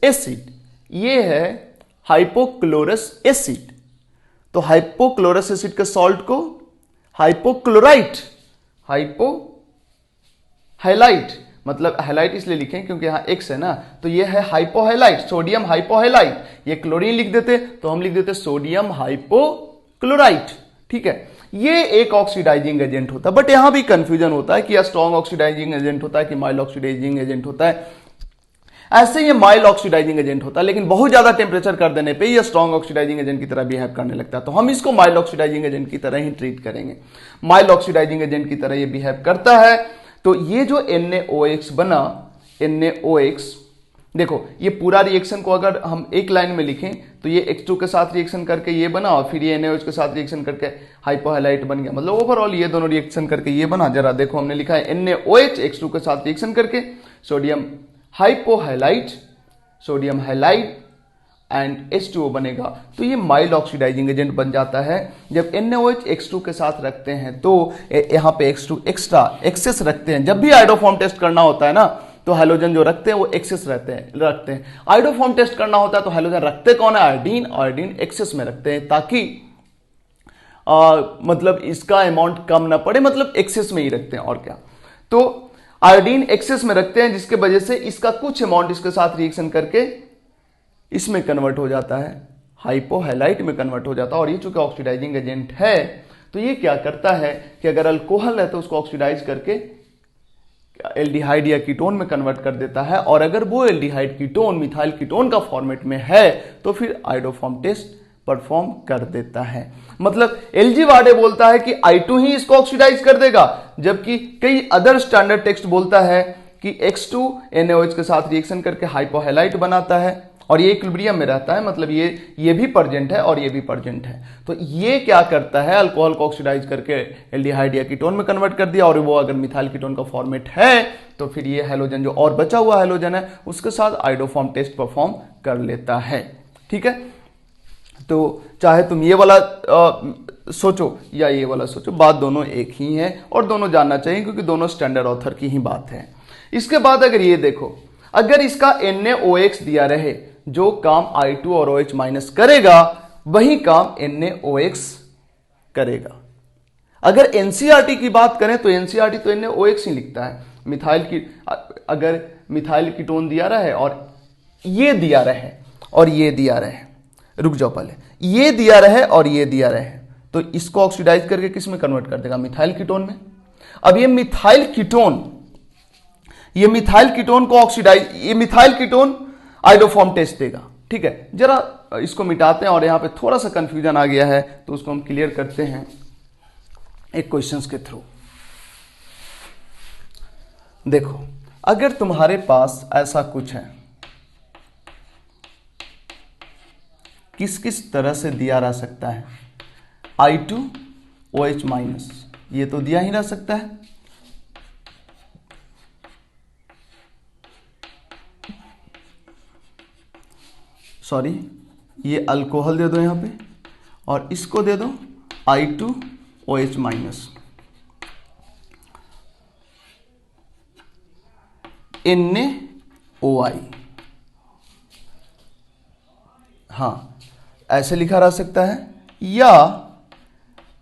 एसिड, ये है हाइपोक्लोरस एसिड। तो हाइपोक्लोरस एसिड के सॉल्ट को हाइपोक्लोराइट, हाइपोहैलाइट, मतलब हैलाइट इसलिए लिखें क्योंकि यहां एक्स है ना, तो ये है हाइपोहैलाइट, सोडियम हाइपोहैलाइट। ये क्लोरीन लिख देते तो हम लिख देते सोडियम हाइपोक्लोराइट। ठीक है, ये एक ऑक्सीडाइजिंग एजेंट होता है, बट यहां भी कंफ्यूजन होता है कि यह स्ट्रॉन्ग ऑक्सीडाइजिंग एजेंट होता है कि माइल्ड ऑक्सीडाइजिंग एजेंट होता है। ऐसे ये माइल्ड ऑक्सीडाइजिंग एजेंट होता है, लेकिन बहुत ज्यादा टेम्परेचर कर देने पे ये स्ट्रॉन्ग ऑक्सीडाइजिंग एजेंट की तरह बिहेव करने लगता है, तो हम इसको माइल्ड ऑक्सीडाइजिंग एजेंट की तरह ही ट्रीट करेंगे। माइल्ड ऑक्सीडाइजिंग एजेंट की तरह ये बिहेव करता है। तो ये जो NaOH बना, NaOH, देखो ये पूरा रिएक्शन को अगर हम एक लाइन में लिखें तो ये X2 के साथ रिएक्शन करके ये बना, और फिर ये NaOH के साथ रिएक्शन करके हाइपोहैलाइट बन गया, मतलब ओवरऑल ये दोनों रिएक्शन करके ये बना। जरा देखो हमने लिखा है NaOH X2 के साथ रिएक्शन करके sodium hypohalite, sodium halide and H2O बनेगा, तो ये माइल्ड ऑक्सीडाइजिंग एजेंट बन जाता है। जब NaOH X2 के साथ रखते हैं तो यहां पे X2 एक्स्ट्रा एक्सेस रखते हैं। जब भी आयोडोफॉर्म टेस्ट करना होता है ना, तो हैलोजन जो रखते हैं वो एक्सेस रखते हैं। आयोडोफॉर्म टेस्ट करना होता है तो हैलोजन रखते कौन है? आयोडीन। आयोडीन एक्सेस में रखते हैं ताकि मतलब इसका अमाउंट कम ना पड़े, मतलब एक्सेस में ही रखते हैं और क्या। तो आयोडीन एक्सेस में रखते हैं जिसके वजह से इसका कुछ अमाउंट इसके साथ रिएक्शन करके इसमें कन्वर्ट हो जाता है, हाइपोहैलाइट में कन्वर्ट हो जाता है। और ये चूंकि ऑक्सीडाइजिंग एजेंट है तो ये क्या करता है कि अगर अल्कोहल है तो उसको ऑक्सीडाइज करके एल्डिहाइड या कीटोन में कन्वर्ट कर देता है, और अगर वो एल्डिहाइड कीटोन मिथाइल कीटोन का फॉर्मेट में है तो फिर आयोडोफॉर्म टेस्ट परफॉर्म कर देता है। मतलब एलजी वार्डे बोलता है कि I2 ही इसको ऑक्सीडाइज कर देगा, जबकि कई अदर स्टैंडर्ड टेक्स्ट बोलता है कि X2 NaOH के साथ रिएक्शन करके हाइपोहैलाइट बनाता है और ये इक्विलिब्रियम में रहता है, मतलब ये भी प्रेजेंट है और ये भी प्रेजेंट है। तो ये क्या करता है, अल्कोहल को ऑक्सीडाइज करके एल्डिहाइड या कीटोन में कन्वर्ट कर दिया, और वो अगर मिथाइल कीटोन का फॉर्मेट है तो फिर ये हैलोजन जो और बचा हुआ हैलोजन है उसके साथ आयोडोफॉर्म टेस्ट परफॉर्म कर लेता है। ठीक है, तो चाहे तुम ये वाला सोचो या ये वाला सोचो, बात दोनों एक ही है और दोनों जानना चाहिए क्योंकि दोनों स्टैंडर्ड ऑथर की ही बात है। इसके बाद अगर ये देखो, अगर इसका NaOH दिया रहे, जो काम I2 और OH माइनस करेगा वही काम NaOH करेगा। अगर NCERT की बात करें तो NCERT तो NaOH ही लिखता है। मिथाइल की अगर मिथाइल कीटोन दिया रहे और ये दिया रहे और ये दिया रहे, रुक जाओ पहले, ये दिया रहे और ये दिया रहे, तो इसको ऑक्सीडाइज करके किस में कन्वर्ट कर देगा? मिथाइल कीटोन में। अब ये मिथाइल कीटोन को ऑक्सीडाइज, ये मिथाइल कीटोन आयोडोफॉर्म टेस्ट देगा। ठीक है, जरा इसको मिटाते हैं और यहां पे थोड़ा सा कंफ्यूजन आ गया है तो उसको हम क्लियर करते हैं एक क्वेश्चंस के थ्रू। देखो, अगर तुम्हारे पास ऐसा कुछ है, किस किस तरह से दिया रह सकता है? I2 OH माइनस, ये तो दिया ही रह सकता है। सॉरी, ये अल्कोहल दे दो यहां पे और इसको दे दो I2 OH माइनस, NaOI। हाँ, ऐसे लिखा रह सकता है, या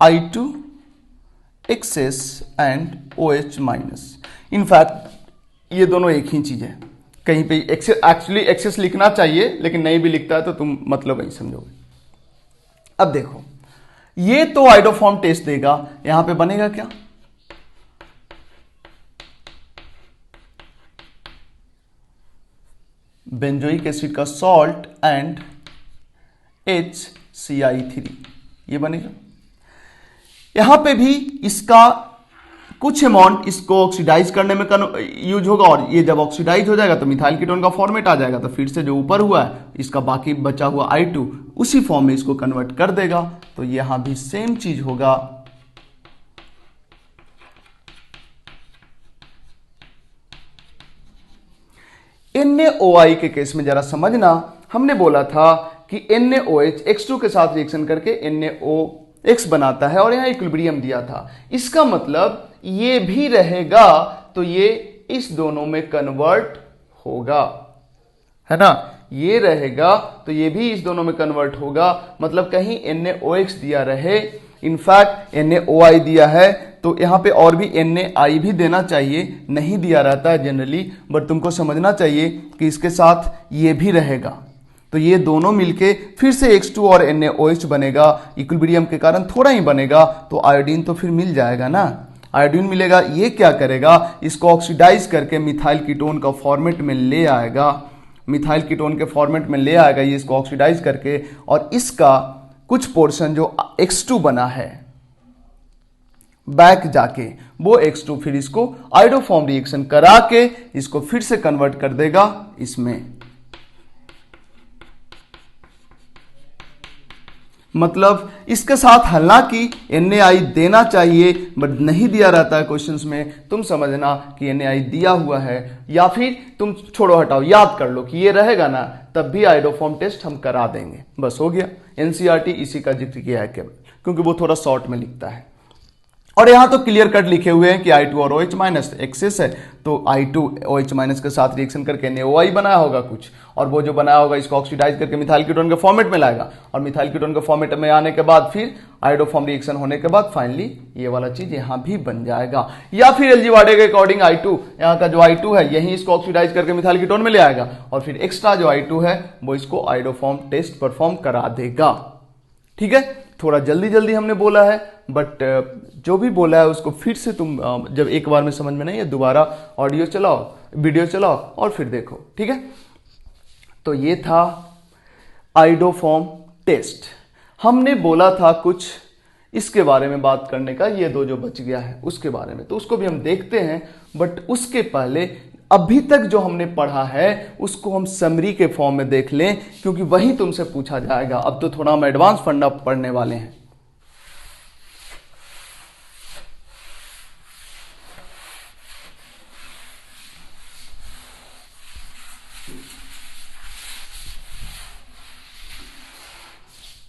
I2 excess and OH minus. In fact ये दोनों एक ही चीज है, कहीं पे एक्चुअली एक्सेस लिखना चाहिए लेकिन नहीं भी लिखता है तो तुम मतलब नहीं समझोगे। अब देखो, ये तो आयोडोफॉर्म टेस्ट देगा, यहां पे बनेगा क्या? बेंजोइक एसिड का सॉल्ट एंड HCl3, ये बनेगा। यहां पे भी इसका कुछ अमाउंट इसको ऑक्सीडाइज करने में यूज होगा, और ये जब ऑक्सीडाइज हो जाएगा तो मिथाइल कीटोन का फॉर्मेट आ जाएगा, तो फिर से जो ऊपर हुआ है इसका बाकी बचा हुआ I2 उसी फॉर्म में इसको कन्वर्ट कर देगा। तो यहां भी सेम चीज होगा। NaOI के केस में जरा समझना, हमने बोला था कि NaOH X2 के साथ रिएक्शन करके NaO X बनाता है और यहाँ इक्विलिब्रियम दिया था। इसका मतलब ये भी रहेगा तो ये इस दोनों में कन्वर्ट होगा, है ना। ये रहेगा तो ये भी इस दोनों में कन्वर्ट होगा। मतलब कहीं NaOH दिया रहे, इनफैक्ट NaOI दिया है तो यहाँ पे और भी NaI भी देना चाहिए, नहीं दिया रहता है जनरली, बट तुमको समझना चाहिए कि इसके साथ ये भी रहेगा। तो ये दोनों मिलके फिर से X2 और NaOH बनेगा, इक्विलिब्रियम के कारण थोड़ा ही बनेगा, तो आयोडीन तो फिर मिल जाएगा ना। आयोडीन मिलेगा, ये क्या करेगा, इसको ऑक्सीडाइज करके मिथाइल कीटोन का फॉर्मेट में ले आएगा, मिथाइल कीटोन के फॉर्मेट में ले आएगा ये इसको ऑक्सीडाइज करके, और इसका कुछ पोर्शन जो X2 बना है बैक जाके वो X2 फिर इसको आयोडोफॉर्म रिएक्शन करा के इसको फिर से कन्वर्ट कर देगा इसमें। मतलब इसके साथ हालांकि NaI देना चाहिए बट नहीं दिया रहता है क्वेश्चंस में। तुम समझना कि NaI दिया हुआ है, या फिर तुम छोड़ो हटाओ, याद कर लो कि ये रहेगा ना, तब भी आयोडोफॉर्म टेस्ट हम करा देंगे, बस हो गया। NCERT इसी का जिक्र किया है केवल, क्योंकि वो थोड़ा शॉर्ट में लिखता है। और यहां तो क्लियर कट लिखे हुए हैं कि I2 और OH माइनस एक्सेस है, तो I2 OH माइनस के साथ रिएक्शन करके NaOI बनाया होगा कुछ, और वो जो बनाया होगा इसको ऑक्सीडाइज करके मिथाइल कीटोन के फॉर्मेट में लाएगा, और मिथाइल कीटोन के फॉर्मेट में आने के बाद फिर आयोडोफॉर्म रिएक्शन होने के बाद फाइनली ये वाला चीज यहां भी बन जाएगा। या फिर एलजीवाडे के अकॉर्डिंग I2, यहाँ का जो I2 है यही इसको ऑक्सीडाइज करके मिथाइल कीटोन में ले आएगा, और फिर एक्स्ट्रा जो I2 है वो इसको आयोडोफॉर्म टेस्ट परफॉर्म करा देगा। ठीक है, थोड़ा जल्दी जल्दी हमने बोला है, बट जो भी बोला है उसको फिर से तुम जब एक बार में समझ में नहीं है दोबारा ऑडियो चलाओ, वीडियो चलाओ और फिर देखो। ठीक है, तो ये था आयोडोफॉर्म टेस्ट। हमने बोला था कुछ इसके बारे में बात करने का, ये दो जो बच गया है उसके बारे में, तो उसको भी हम देखते हैं। बट उसके पहले अभी तक जो हमने पढ़ा है उसको हम समरी के फॉर्म में देख लें, क्योंकि वही तुमसे पूछा जाएगा। अब तो थोड़ा हम एडवांस फंडा पढ़ने वाले हैं।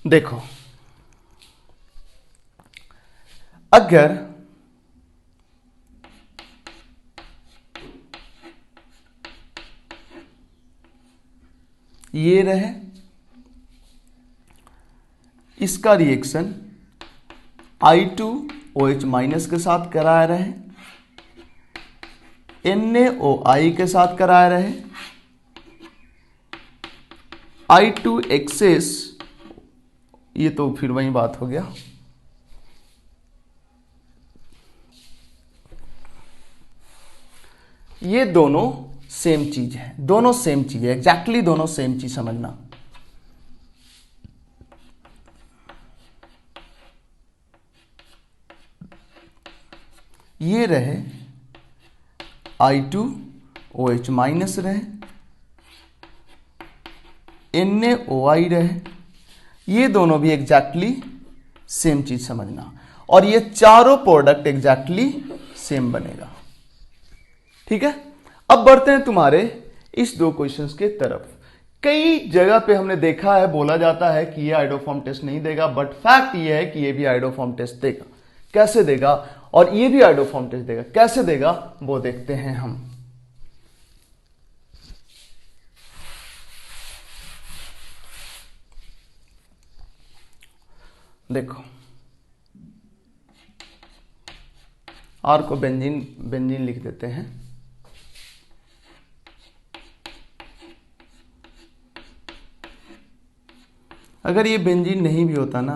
देखो, अगर ये रहे, इसका रिएक्शन I2OH माइनस के साथ कराया रहे, NaOI के साथ कराया रहे, I2 एक्सेस, ये तो फिर वही बात हो गया। ये दोनों सेम चीज है, दोनों सेम चीज है, एग्जैक्टली दोनों सेम चीज समझना। ये रहे I2OH माइनस रहे, NaOI रहे, ये दोनों भी एग्जैक्टली सेम चीज समझना, और ये चारों प्रोडक्ट एग्जैक्टली सेम बनेगा। ठीक है, अब बढ़ते हैं तुम्हारे इस दो क्वेश्चंस के तरफ। कई जगह पे हमने देखा है, बोला जाता है कि ये आयोडोफॉर्म टेस्ट नहीं देगा, बट फैक्ट ये है कि ये भी आयोडोफॉर्म टेस्ट देगा। कैसे देगा, और ये भी आयोडोफॉर्म टेस्ट देगा, कैसे देगा वो देखते हैं हम। देखो, आर को बेंजीन लिख देते हैं। अगर ये बेंजीन नहीं भी होता ना,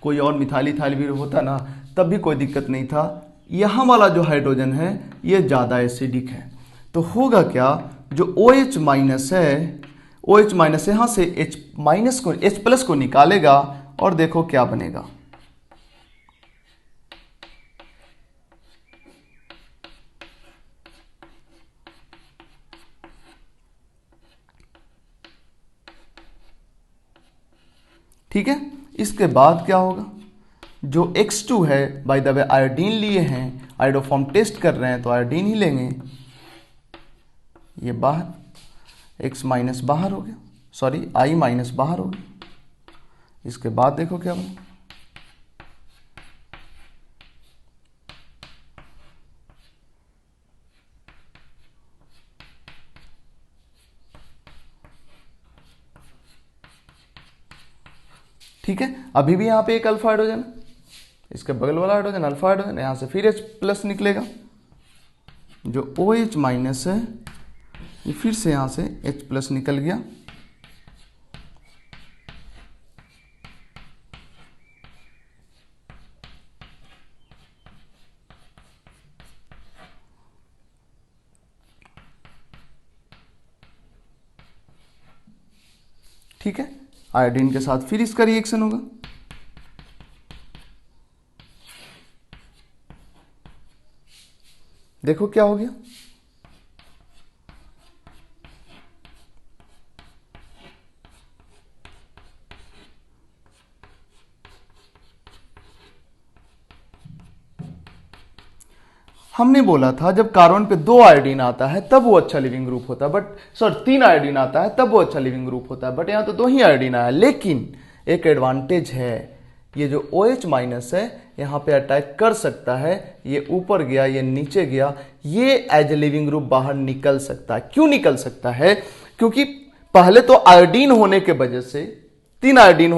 कोई और मिथाइल इथाइल भी होता ना, तब भी कोई दिक्कत नहीं था। यहाँ वाला जो हाइड्रोजन है ये ज़्यादा एसिडिक है, तो होगा क्या, जो OH माइनस है, OH माइनस यहाँ से H माइनस को, H प्लस को निकालेगा, और देखो क्या बनेगा। ठीक है, इसके बाद क्या होगा, जो X2 है, बाय द वे आयोडीन लिए हैं, आयोडोफॉर्म टेस्ट कर रहे हैं तो आयोडीन ही लेंगे। ये बाहर, X माइनस बाहर हो गया, सॉरी I माइनस बाहर हो गया। इसके बाद देखो क्या बना, ठीक है, अभी भी यहाँ पे एक अल्फा हाइड्रोजन, इसके बगल वाला हाइड्रोजन अल्फा हाइड्रोजन, यहाँ से फिर H प्लस निकलेगा, जो OH माइनस है ये फिर से यहाँ से H प्लस निकल गया। ठीक है, आयोडीन के साथ फिर इसका रिएक्शन होगा। देखो क्या हो गया, हमने बोला था जब कार्बन पे 2 आयोडीन आता है तब वो अच्छा लिविंग ग्रुप होता है, बट सॉरी 3 आयोडीन आता है तब वो अच्छा लिविंग ग्रुप होता है, बट यहाँ तो 2 ही आयोडीन आया। लेकिन एक एडवांटेज है, ये जो OH माइनस है यहाँ पे अटैक कर सकता है, ये ऊपर गया ये नीचे गया, ये एज ए लिविंग ग्रुप बाहर निकल सकता है। क्यों निकल सकता है? क्योंकि पहले तो आयोडीन होने के वजह से 3 आयोडीन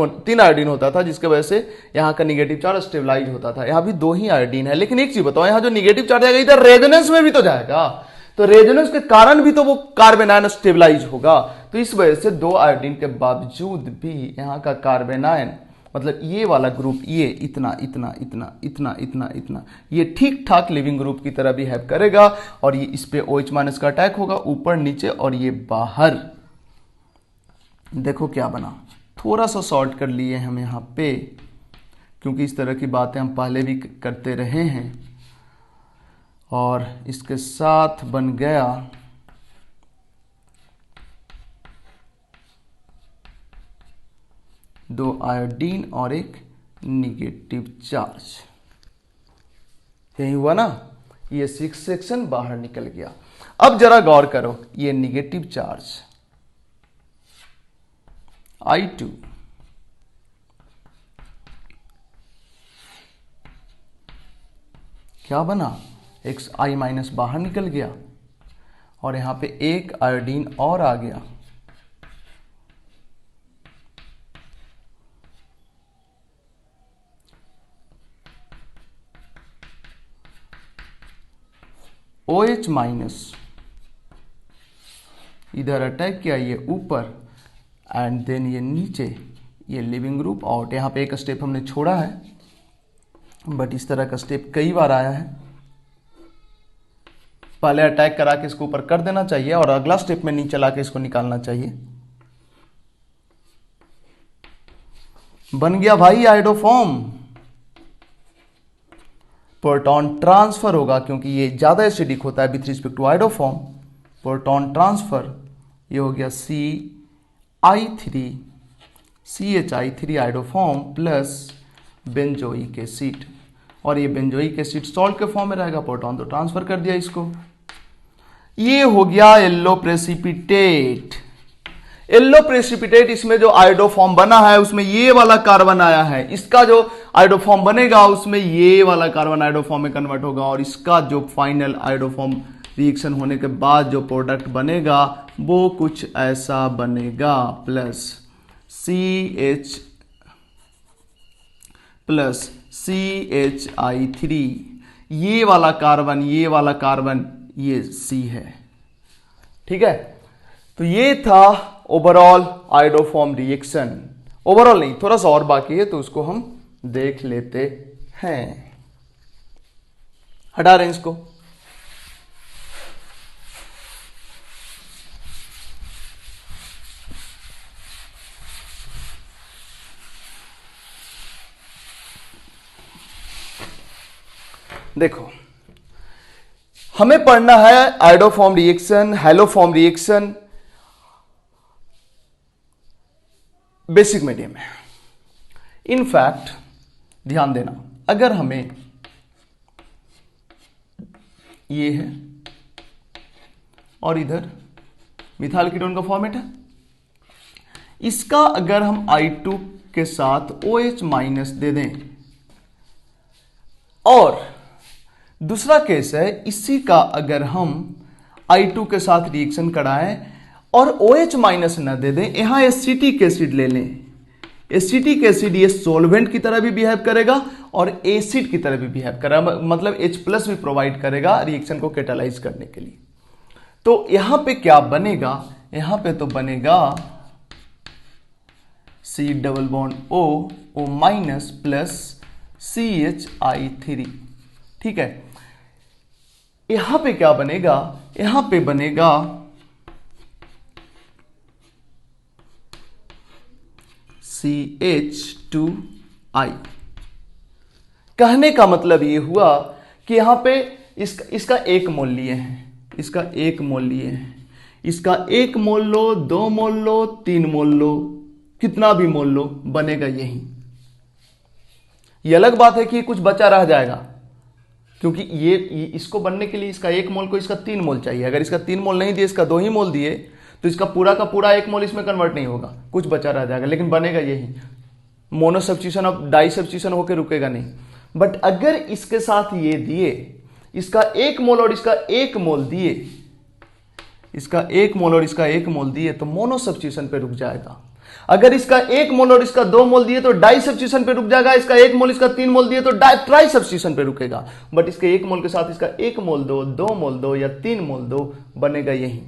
होता था, जिसके वजह से यहाँ का निगेटिव चार्ज स्टेबलाइज होता था। यहाँ भी 2 ही आयोडीन है, लेकिन एक चीज बताओ, यहाँ जो निगेटिव चार्ज आएगा इधर रेजोनेंस में भी तो जाएगा, तो रेजोनेंस के कारण भी तो वो कार्बन आयन स्टेबलाइज होगा। तो इस वजह से 2 आयोडीन के बावजूद भी यहाँ का कार्बन आयन, मतलब ये वाला ग्रुप, ये इतना इतना इतना इतना इतना इतना, ये ठीक ठाक लिविंग ग्रुप की तरह बिहेव करेगा, और ये इस पे OH माइनस का अटैक होगा ऊपर नीचे और ये बाहर। देखो क्या बना, थोड़ा सा शॉर्ट कर लिए हम यहाँ पे, क्योंकि इस तरह की बातें हम पहले भी करते रहे हैं। और इसके साथ बन गया दो आयोडीन और एक निगेटिव चार्ज, यही हुआ ना, ये 6 सेक्शन बाहर निकल गया। अब जरा गौर करो, ये निगेटिव चार्ज I2 क्या बना, I माइनस बाहर निकल गया और यहां पे एक आयोडीन और आ गया। OH माइनस इधर अटैक किया, ये ऊपर, एंड देन ये नीचे, ये लिविंग ग्रुप आउट। यहाँ पे एक स्टेप हमने छोड़ा है, बट इस तरह का स्टेप कई बार आया है। पहले अटैक करा के इसको ऊपर कर देना चाहिए और अगला स्टेप में नीचे ला के इसको निकालना चाहिए। बन गया भाई आयोडोफॉर्म। प्रोटॉन ट्रांसफर होगा क्योंकि ये ज्यादा एसिडिक होता है with respect to iodoform. Proton transfer, ये हो गया CHI3 iodoform plus benzoic acid, और ये बेंजोइक एसिड सॉल्ट के फॉर्म में रहेगा। प्रोटॉन तो ट्रांसफर कर दिया इसको, ये हो गया येलो प्रेसिपिटेट। येलो प्रेसिपिटेट, इसमें जो आयोडोफॉर्म बना है उसमें ये वाला कार्बन आया है, इसका जो आयोडोफॉर्म बनेगा उसमें ये वाला कार्बन आयोडोफॉर्म में कन्वर्ट होगा, और इसका जो फाइनल आयोडोफॉर्म रिएक्शन होने के बाद जो प्रोडक्ट बनेगा वो कुछ ऐसा बनेगा, प्लस CHI3, ये वाला कार्बन ये C है। ठीक है, तो ये था ओवरऑल आयोडोफॉर्म रिएक्शन। ओवरऑल नहीं, थोड़ा सा और बाकी है तो उसको हम देख लेते हैं। हटा रहे हैं इसको। देखो, हमें पढ़ना है iodoform reaction, haloform reaction basic medium में। इनफैक्ट ध्यान देना, अगर हमें ये है और इधर मिथाइल कीटोन का फॉर्मेट है, इसका अगर हम I2 के साथ OH माइनस दे दें, और दूसरा केस है इसी का अगर हम I2 के साथ रिएक्शन कराएं और OH माइनस न दे दें, यहां एसिटिक एसिड ले लें, एसिटिक एसिड ये सॉल्वेंट की तरह भी बिहेव करेगा और एसिड की तरह भी बिहेव करेगा, मतलब H+ भी प्रोवाइड करेगा रिएक्शन को कैटालाइज करने के लिए। तो यहां पे क्या बनेगा, यहां पे तो बनेगा C+O प्लस CHI3। ठीक है, यहां पे क्या बनेगा, यहां पे बनेगा CH2I। कहने का मतलब ये हुआ कि यहां पे इसका एक मोल लिए हैं, इसका एक मोल लिए हैं, इसका एक मोल लो, 2 मोल लो, 3 मोल लो, कितना भी मोल लो, बनेगा यही। ये अलग बात है कि कुछ बचा रह जाएगा, क्योंकि ये इसको बनने के लिए इसका एक मोल को इसका 3 मोल चाहिए। अगर इसका 3 मोल नहीं दिए, इसका 2 ही मोल दिए, तो इसका पूरा का पूरा एक मोल इसमें कन्वर्ट नहीं होगा, कुछ बचा रह जाएगा, लेकिन बनेगा यही। मोनो सब्स्टिट्यूशन अब डाई सब्स्टिट्यूशन होकर रुकेगा नहीं। बट अगर इसके साथ ये दिए, इसका एक मोल और इसका एक मोल दिए, इसका एक मोल और इसका एक मोल दिए, तो मोनो सब्स्टिट्यूशन पे रुक जाएगा। अगर इसका एक मोल और इसका 2 मोल दिए तो डाई सब्स्टिट्यूशन पे रुक जाएगा। इसका एक मोल इसका 3 मोल दिए तो ट्राई सब्स्टिट्यूशन पे रुकेगा। बट इसके एक मोल के साथ इसका एक मोल दो, 2 मोल दो या 3 मोल दो, बनेगा यही।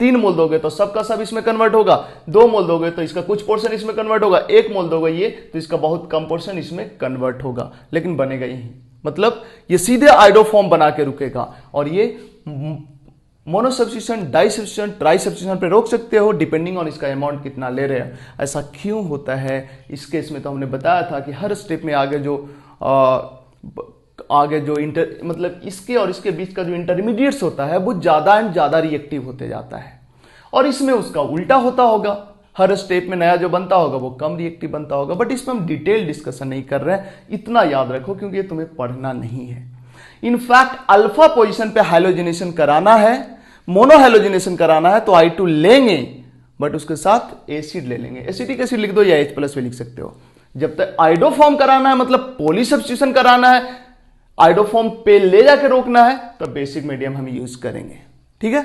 3 मोल दोगे तो सबका सब इसमें कन्वर्ट होगा, 2 मोल दोगे तो इसका कुछ पोर्शन इसमें कन्वर्ट होगा, 1 मोल दोगे ये तो इसका बहुत कम पोर्शन इसमें कन्वर्ट होगा, लेकिन बनेगा यही। मतलब ये सीधे आइडोफॉर्म बना के रुकेगा। और ये mono substitution, di substitution, tri substitution पे रोक सकते हो डिपेंडिंग ऑन इसका अमाउंट कितना ले रहे हैं। ऐसा क्यों होता है, इस केस में तो हमने बताया था कि हर स्टेप में आगे जो मतलब इसके और इसके बीच का जो इंटरमीडिएट्स होता है वो ज्यादा एंड ज्यादा रिएक्टिव होते जाता है, और इसमें उसका उल्टा होता होगा। हर स्टेप में नया जो बनता होगा वो कम रिएक्टिव बनता होगा। बट इसमें हम डिटेल डिस्कशन नहीं कर रहे हैं, इतना याद रखो क्योंकि ये तुम्हें पढ़ना नहीं है। इनफैक्ट अल्फा पोजीशन पे हाइलोजिनेशन कराना है, मोनो हाइलोजिनेशन कराना है तो I2 लेंगे, बट उसके साथ एसिड ले लेंगे। एसिटिक एसिड लिख दो या H+ भी लिख सकते हो। जब तक आइडोफॉर्म कराना है, मतलब पॉली सब्स्टिट्यूशन कराना है, आइडोफॉर्म पे ले जाकर रोकना है, तो बेसिक मीडियम हम यूज करेंगे। ठीक है,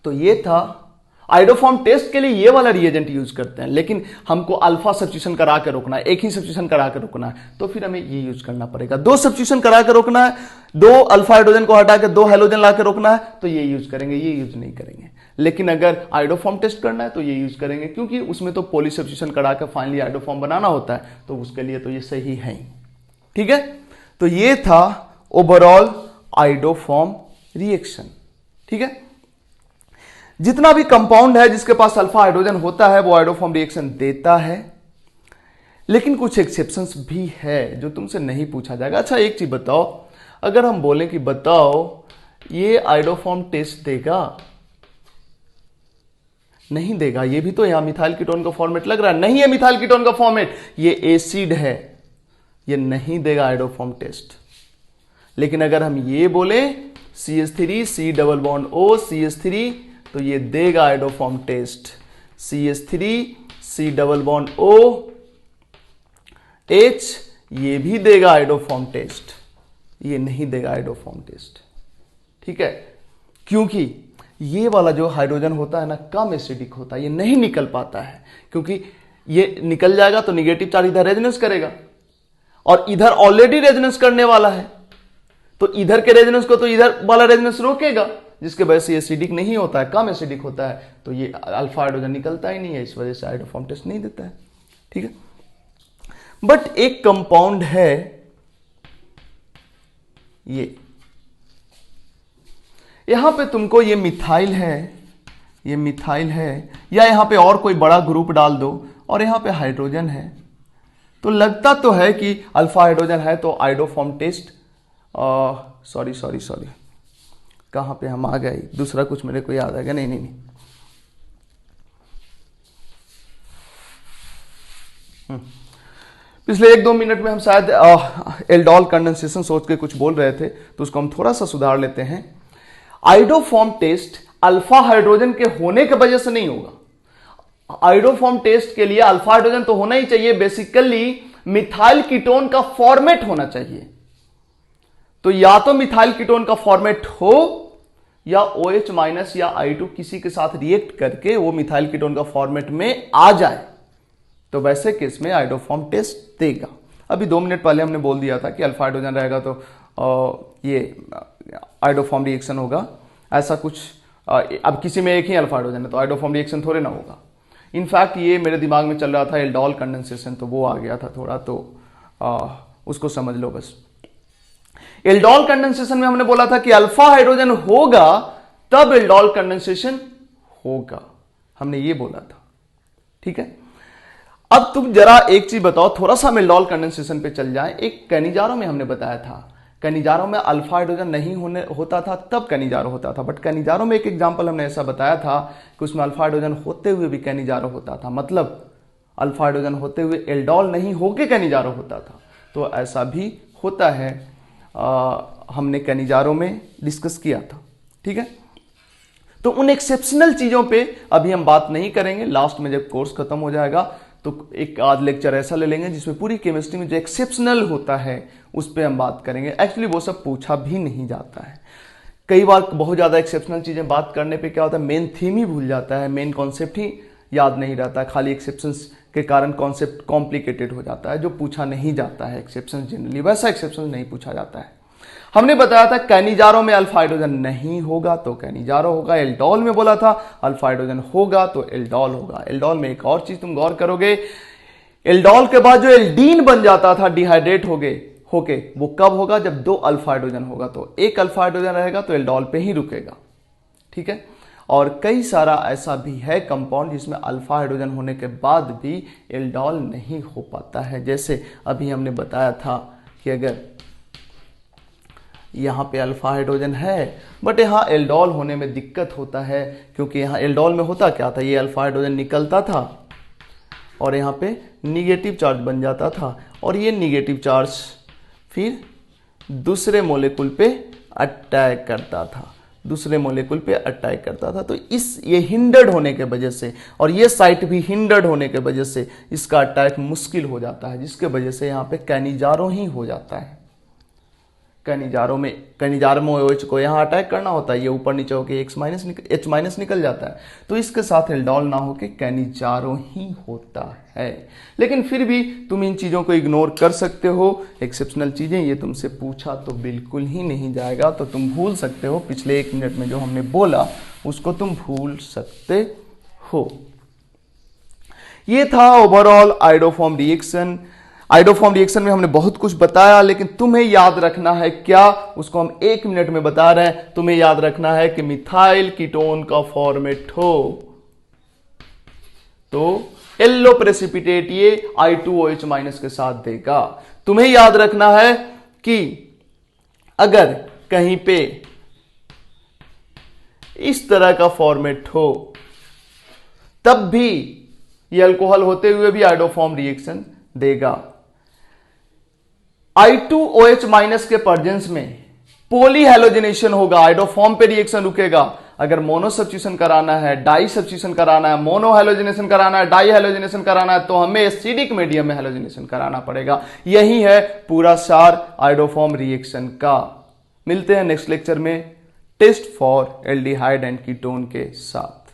तो ये था आइडोफॉर्म टेस्ट के लिए ये वाला रिएजेंट यूज करते हैं, लेकिन हमको अल्फा सब्स्टिट्यूशन करा के रोकना है, एक ही सब्स्टिट्यूशन करा के रोकना है, तो फिर हमें ये यूज करना पड़ेगा। 2 सब्स्टिट्यूशन करा के रोकना है, 2 अल्फा हाइड्रोजन को हटा के 2 हाइड्रोजन ला के रोकना है, तो ये यूज करेंगे, ये यूज नहीं करेंगे। लेकिन अगर आइडोफॉर्म टेस्ट करना है तो ये यूज करेंगे, क्योंकि उसमें तो पॉली सब्स्टिट्यूशन करा के फाइनली आइडोफॉर्म बनाना होता है, तो उसके लिए तो ये सही है। ठीक है, तो ये था ओवरऑल आइडोफॉर्म रिएक्शन। ठीक है, जितना भी कंपाउंड है जिसके पास अल्फा हाइड्रोजन होता है वो आइडोफॉर्म रिएक्शन देता है, लेकिन कुछ एक्सेप्शंस भी है जो तुमसे नहीं पूछा जाएगा। अच्छा एक चीज बताओ, अगर हम बोलें कि बताओ ये आइडोफॉर्म टेस्ट देगा, नहीं देगा। ये भी तो यहां मिथाइल कीटोन का फॉर्मेट लग रहा है, नहीं है मिथाइल कीटोन का फॉर्मेट, ये एसिड है, ये नहीं देगा आइडोफॉर्म टेस्ट। लेकिन अगर हम ये बोले CH3 C+O CH3 तो ये देगा iodoform test. CH3 C+O H ये भी देगा आइडोफॉर्म टेस्ट, ये नहीं देगा आइडोफॉर्म टेस्ट। ठीक है, क्योंकि ये वाला जो हाइड्रोजन होता है ना कम एसिडिक होता है, ये नहीं निकल पाता है, क्योंकि ये निकल जाएगा तो निगेटिव चार्ज इधर रेजोनेंस करेगा और इधर ऑलरेडी रेजोनेंस करने वाला है, तो इधर के रेजोनेंस को तो इधर वाला रेजोनेंस रोकेगा, जिसके वजह से एसिडिक नहीं होता है, कम एसिडिक होता है, तो ये अल्फा हाइड्रोजन निकलता ही नहीं है, इस वजह से आइडोफॉर्म टेस्ट नहीं देता है। ठीक है, बट एक कंपाउंड है ये, यहां पे तुमको ये मिथाइल है, ये मिथाइल है, या यहां पे और कोई बड़ा ग्रुप डाल दो और यहां पे हाइड्रोजन है, तो लगता तो है कि अल्फा हाइड्रोजन है तो आइडोफॉर्म टेस्ट सॉरी कहां पे हम आ गए, दूसरा कुछ मेरे को याद आ गया, नहीं पिछले 1-2 मिनट में हम शायद एल्डोल कंडेंसेशन सोच के कुछ बोल रहे थे, तो उसको हम थोड़ा सा सुधार लेते हैं। आइडोफॉर्म टेस्ट अल्फा हाइड्रोजन के होने की वजह से नहीं होगा। आइडोफॉर्म टेस्ट के लिए अल्फा हाइड्रोजन तो होना ही चाहिए, बेसिकली मिथाइल कीटोन का फॉर्मेट होना चाहिए। तो या तो मिथाइल कीटोन का फॉर्मेट हो या OH- या I2 किसी के साथ रिएक्ट करके वो मिथाइल कीटोन का फॉर्मेट में आ जाए, तो वैसे केस में आयोडोफॉर्म टेस्ट देगा। अभी 2 मिनट पहले हमने बोल दिया था कि अल्फा हाइड्रोजन रहेगा तो ये आयोडोफॉर्म रिएक्शन होगा, ऐसा कुछ। अब किसी में एक ही अल्फा हाइड्रोजन है तो आयोडोफॉर्म रिएक्शन थोड़े ना होगा। इनफैक्ट ये मेरे दिमाग में चल रहा था एल्डोल कंडेंसेशन, तो वो आ गया था थोड़ा, तो उसको समझ लो बस। एल्डोल कंडेंसेशन में हमने बोला था कि अल्फा हाइड्रोजन होगा तब एल्डोल कंडेंसेशन होगा, हमने ये बोला था, ठीक है। अब तुम जरा एक चीज बताओ, थोड़ा सा हम एल्डोल कंडेंसेशन पे चल जाएं। एक कैनिजारो में हमने बताया था, कैनिजारो में अल्फा हाइड्रोजन नहीं होता था तब कैनिजारो होता था, बट कैनिजारो में एक एग्जांपल हमने ऐसा बताया था कि उसमें अल्फा हाइड्रोजन होते हुए भी कैनिजारो होता था, मतलब अल्फा हाइड्रोजन होते हुए एल्डोल नहीं होके कैनिजारो होता था। तो ऐसा भी होता है, हमने कैनिजारो में डिस्कस किया था, ठीक है। तो उन एक्सेप्शनल चीजों पे अभी हम बात नहीं करेंगे, लास्ट में जब कोर्स खत्म हो जाएगा तो एक आध लेक्चर ऐसा ले लेंगे जिसमें पूरी केमिस्ट्री में जो एक्सेप्शनल होता है उस पर हम बात करेंगे। एक्चुअली वो सब पूछा भी नहीं जाता है, कई बार बहुत ज्यादा एक्सेप्शनल चीजें बात करने पे क्या होता है, मेन थीम ही भूल जाता है, मेन कॉन्सेप्ट ही याद नहीं रहता है, खाली एक्सेप्शंस के कारण कॉन्सेप्ट कॉम्प्लिकेटेड हो जाता है, जो पूछा नहीं जाता है एक्सेप्शन जनरली, वैसा एक्सेप्शन नहीं पूछा जाता है। हमने बताया था कैनिजारो में अल्फा हाइड्रोजन नहीं होगा तो कैनिजारो होगा, एल्डोल में बोला था अल्फा हाइड्रोजन होगा तो एल्डोल होगा। एल्डोल में एक और चीज तुम गौर करोगे, एल्डोल के बाद जो एल्डीन बन जाता था डिहाइड्रेट होके वो कब होगा, जब 2 अल्फा हाइड्रोजन होगा, तो एक अल्फा हाइड्रोजन रहेगा तो एल्डोल पे ही रुकेगा, ठीक है। और कई सारा ऐसा भी है कंपाउंड जिसमें अल्फा हाइड्रोजन होने के बाद भी एल्डोल नहीं हो पाता है, जैसे अभी हमने बताया था कि अगर यहाँ पे अल्फा हाइड्रोजन है बट यहाँ एल्डोल होने में दिक्कत होता है, क्योंकि यहाँ एल्डोल में होता क्या था, ये अल्फा हाइड्रोजन निकलता था और यहाँ पे निगेटिव चार्ज बन जाता था, और ये निगेटिव चार्ज फिर दूसरे मोलेकुल पे अटैक करता था, दूसरे मोलेकुल पे अटैक करता था। तो ये हिंडर्ड होने के वजह से और ये साइट भी हिंडर्ड होने के वजह से इसका अटैक मुश्किल हो जाता है, जिसके वजह से यहाँ पे कैनिजारो ही हो जाता है। कैनिजारो में OH को यहाँ अटैक करना होता है, ये ऊपर नीचे होकर H- निकल जाता है, तो इसके साथ एल्डोल ना होके कैनिजारो ही होता है। लेकिन फिर भी तुम इन चीजों को इग्नोर कर सकते हो, एक्सेप्शनल चीजें ये तुमसे पूछा तो बिल्कुल ही नहीं जाएगा, तो तुम भूल सकते हो, पिछले 1 मिनट में जो हमने बोला उसको तुम भूल सकते हो। ये था overall iodoform reaction. Iodoform reaction में हमने बहुत कुछ बताया, लेकिन तुम्हें याद रखना है क्या, उसको हम 1 मिनट में बता रहे हैं। तुम्हें याद रखना है कि मिथाइल कीटोन का फॉर्मेट हो तो येलो प्रेसिपिटेट ये I2OH- के साथ देगा। तुम्हें याद रखना है कि अगर कहीं पे इस तरह का फॉर्मेट हो तब भी ये अल्कोहल होते हुए भी आयोडोफॉर्म रिएक्शन देगा। I2OH- के प्रेजेंस में पॉलीहैलोजिनेशन होगा, आयोडोफॉर्म पे रिएक्शन रुकेगा। अगर मोनो सब्स्टिट्यूशन कराना है, डाई सब्स्टिट्यूशन कराना है, मोनो हैलोजिनेशन कराना है, डाई हैलोजिनेशन कराना है, तो हमें एसिडिक मीडियम में हैलोजिनेशन कराना पड़ेगा। यही है पूरा सार आयोडोफॉर्म रिएक्शन का। मिलते हैं नेक्स्ट लेक्चर में test for aldehyde and ketone के साथ।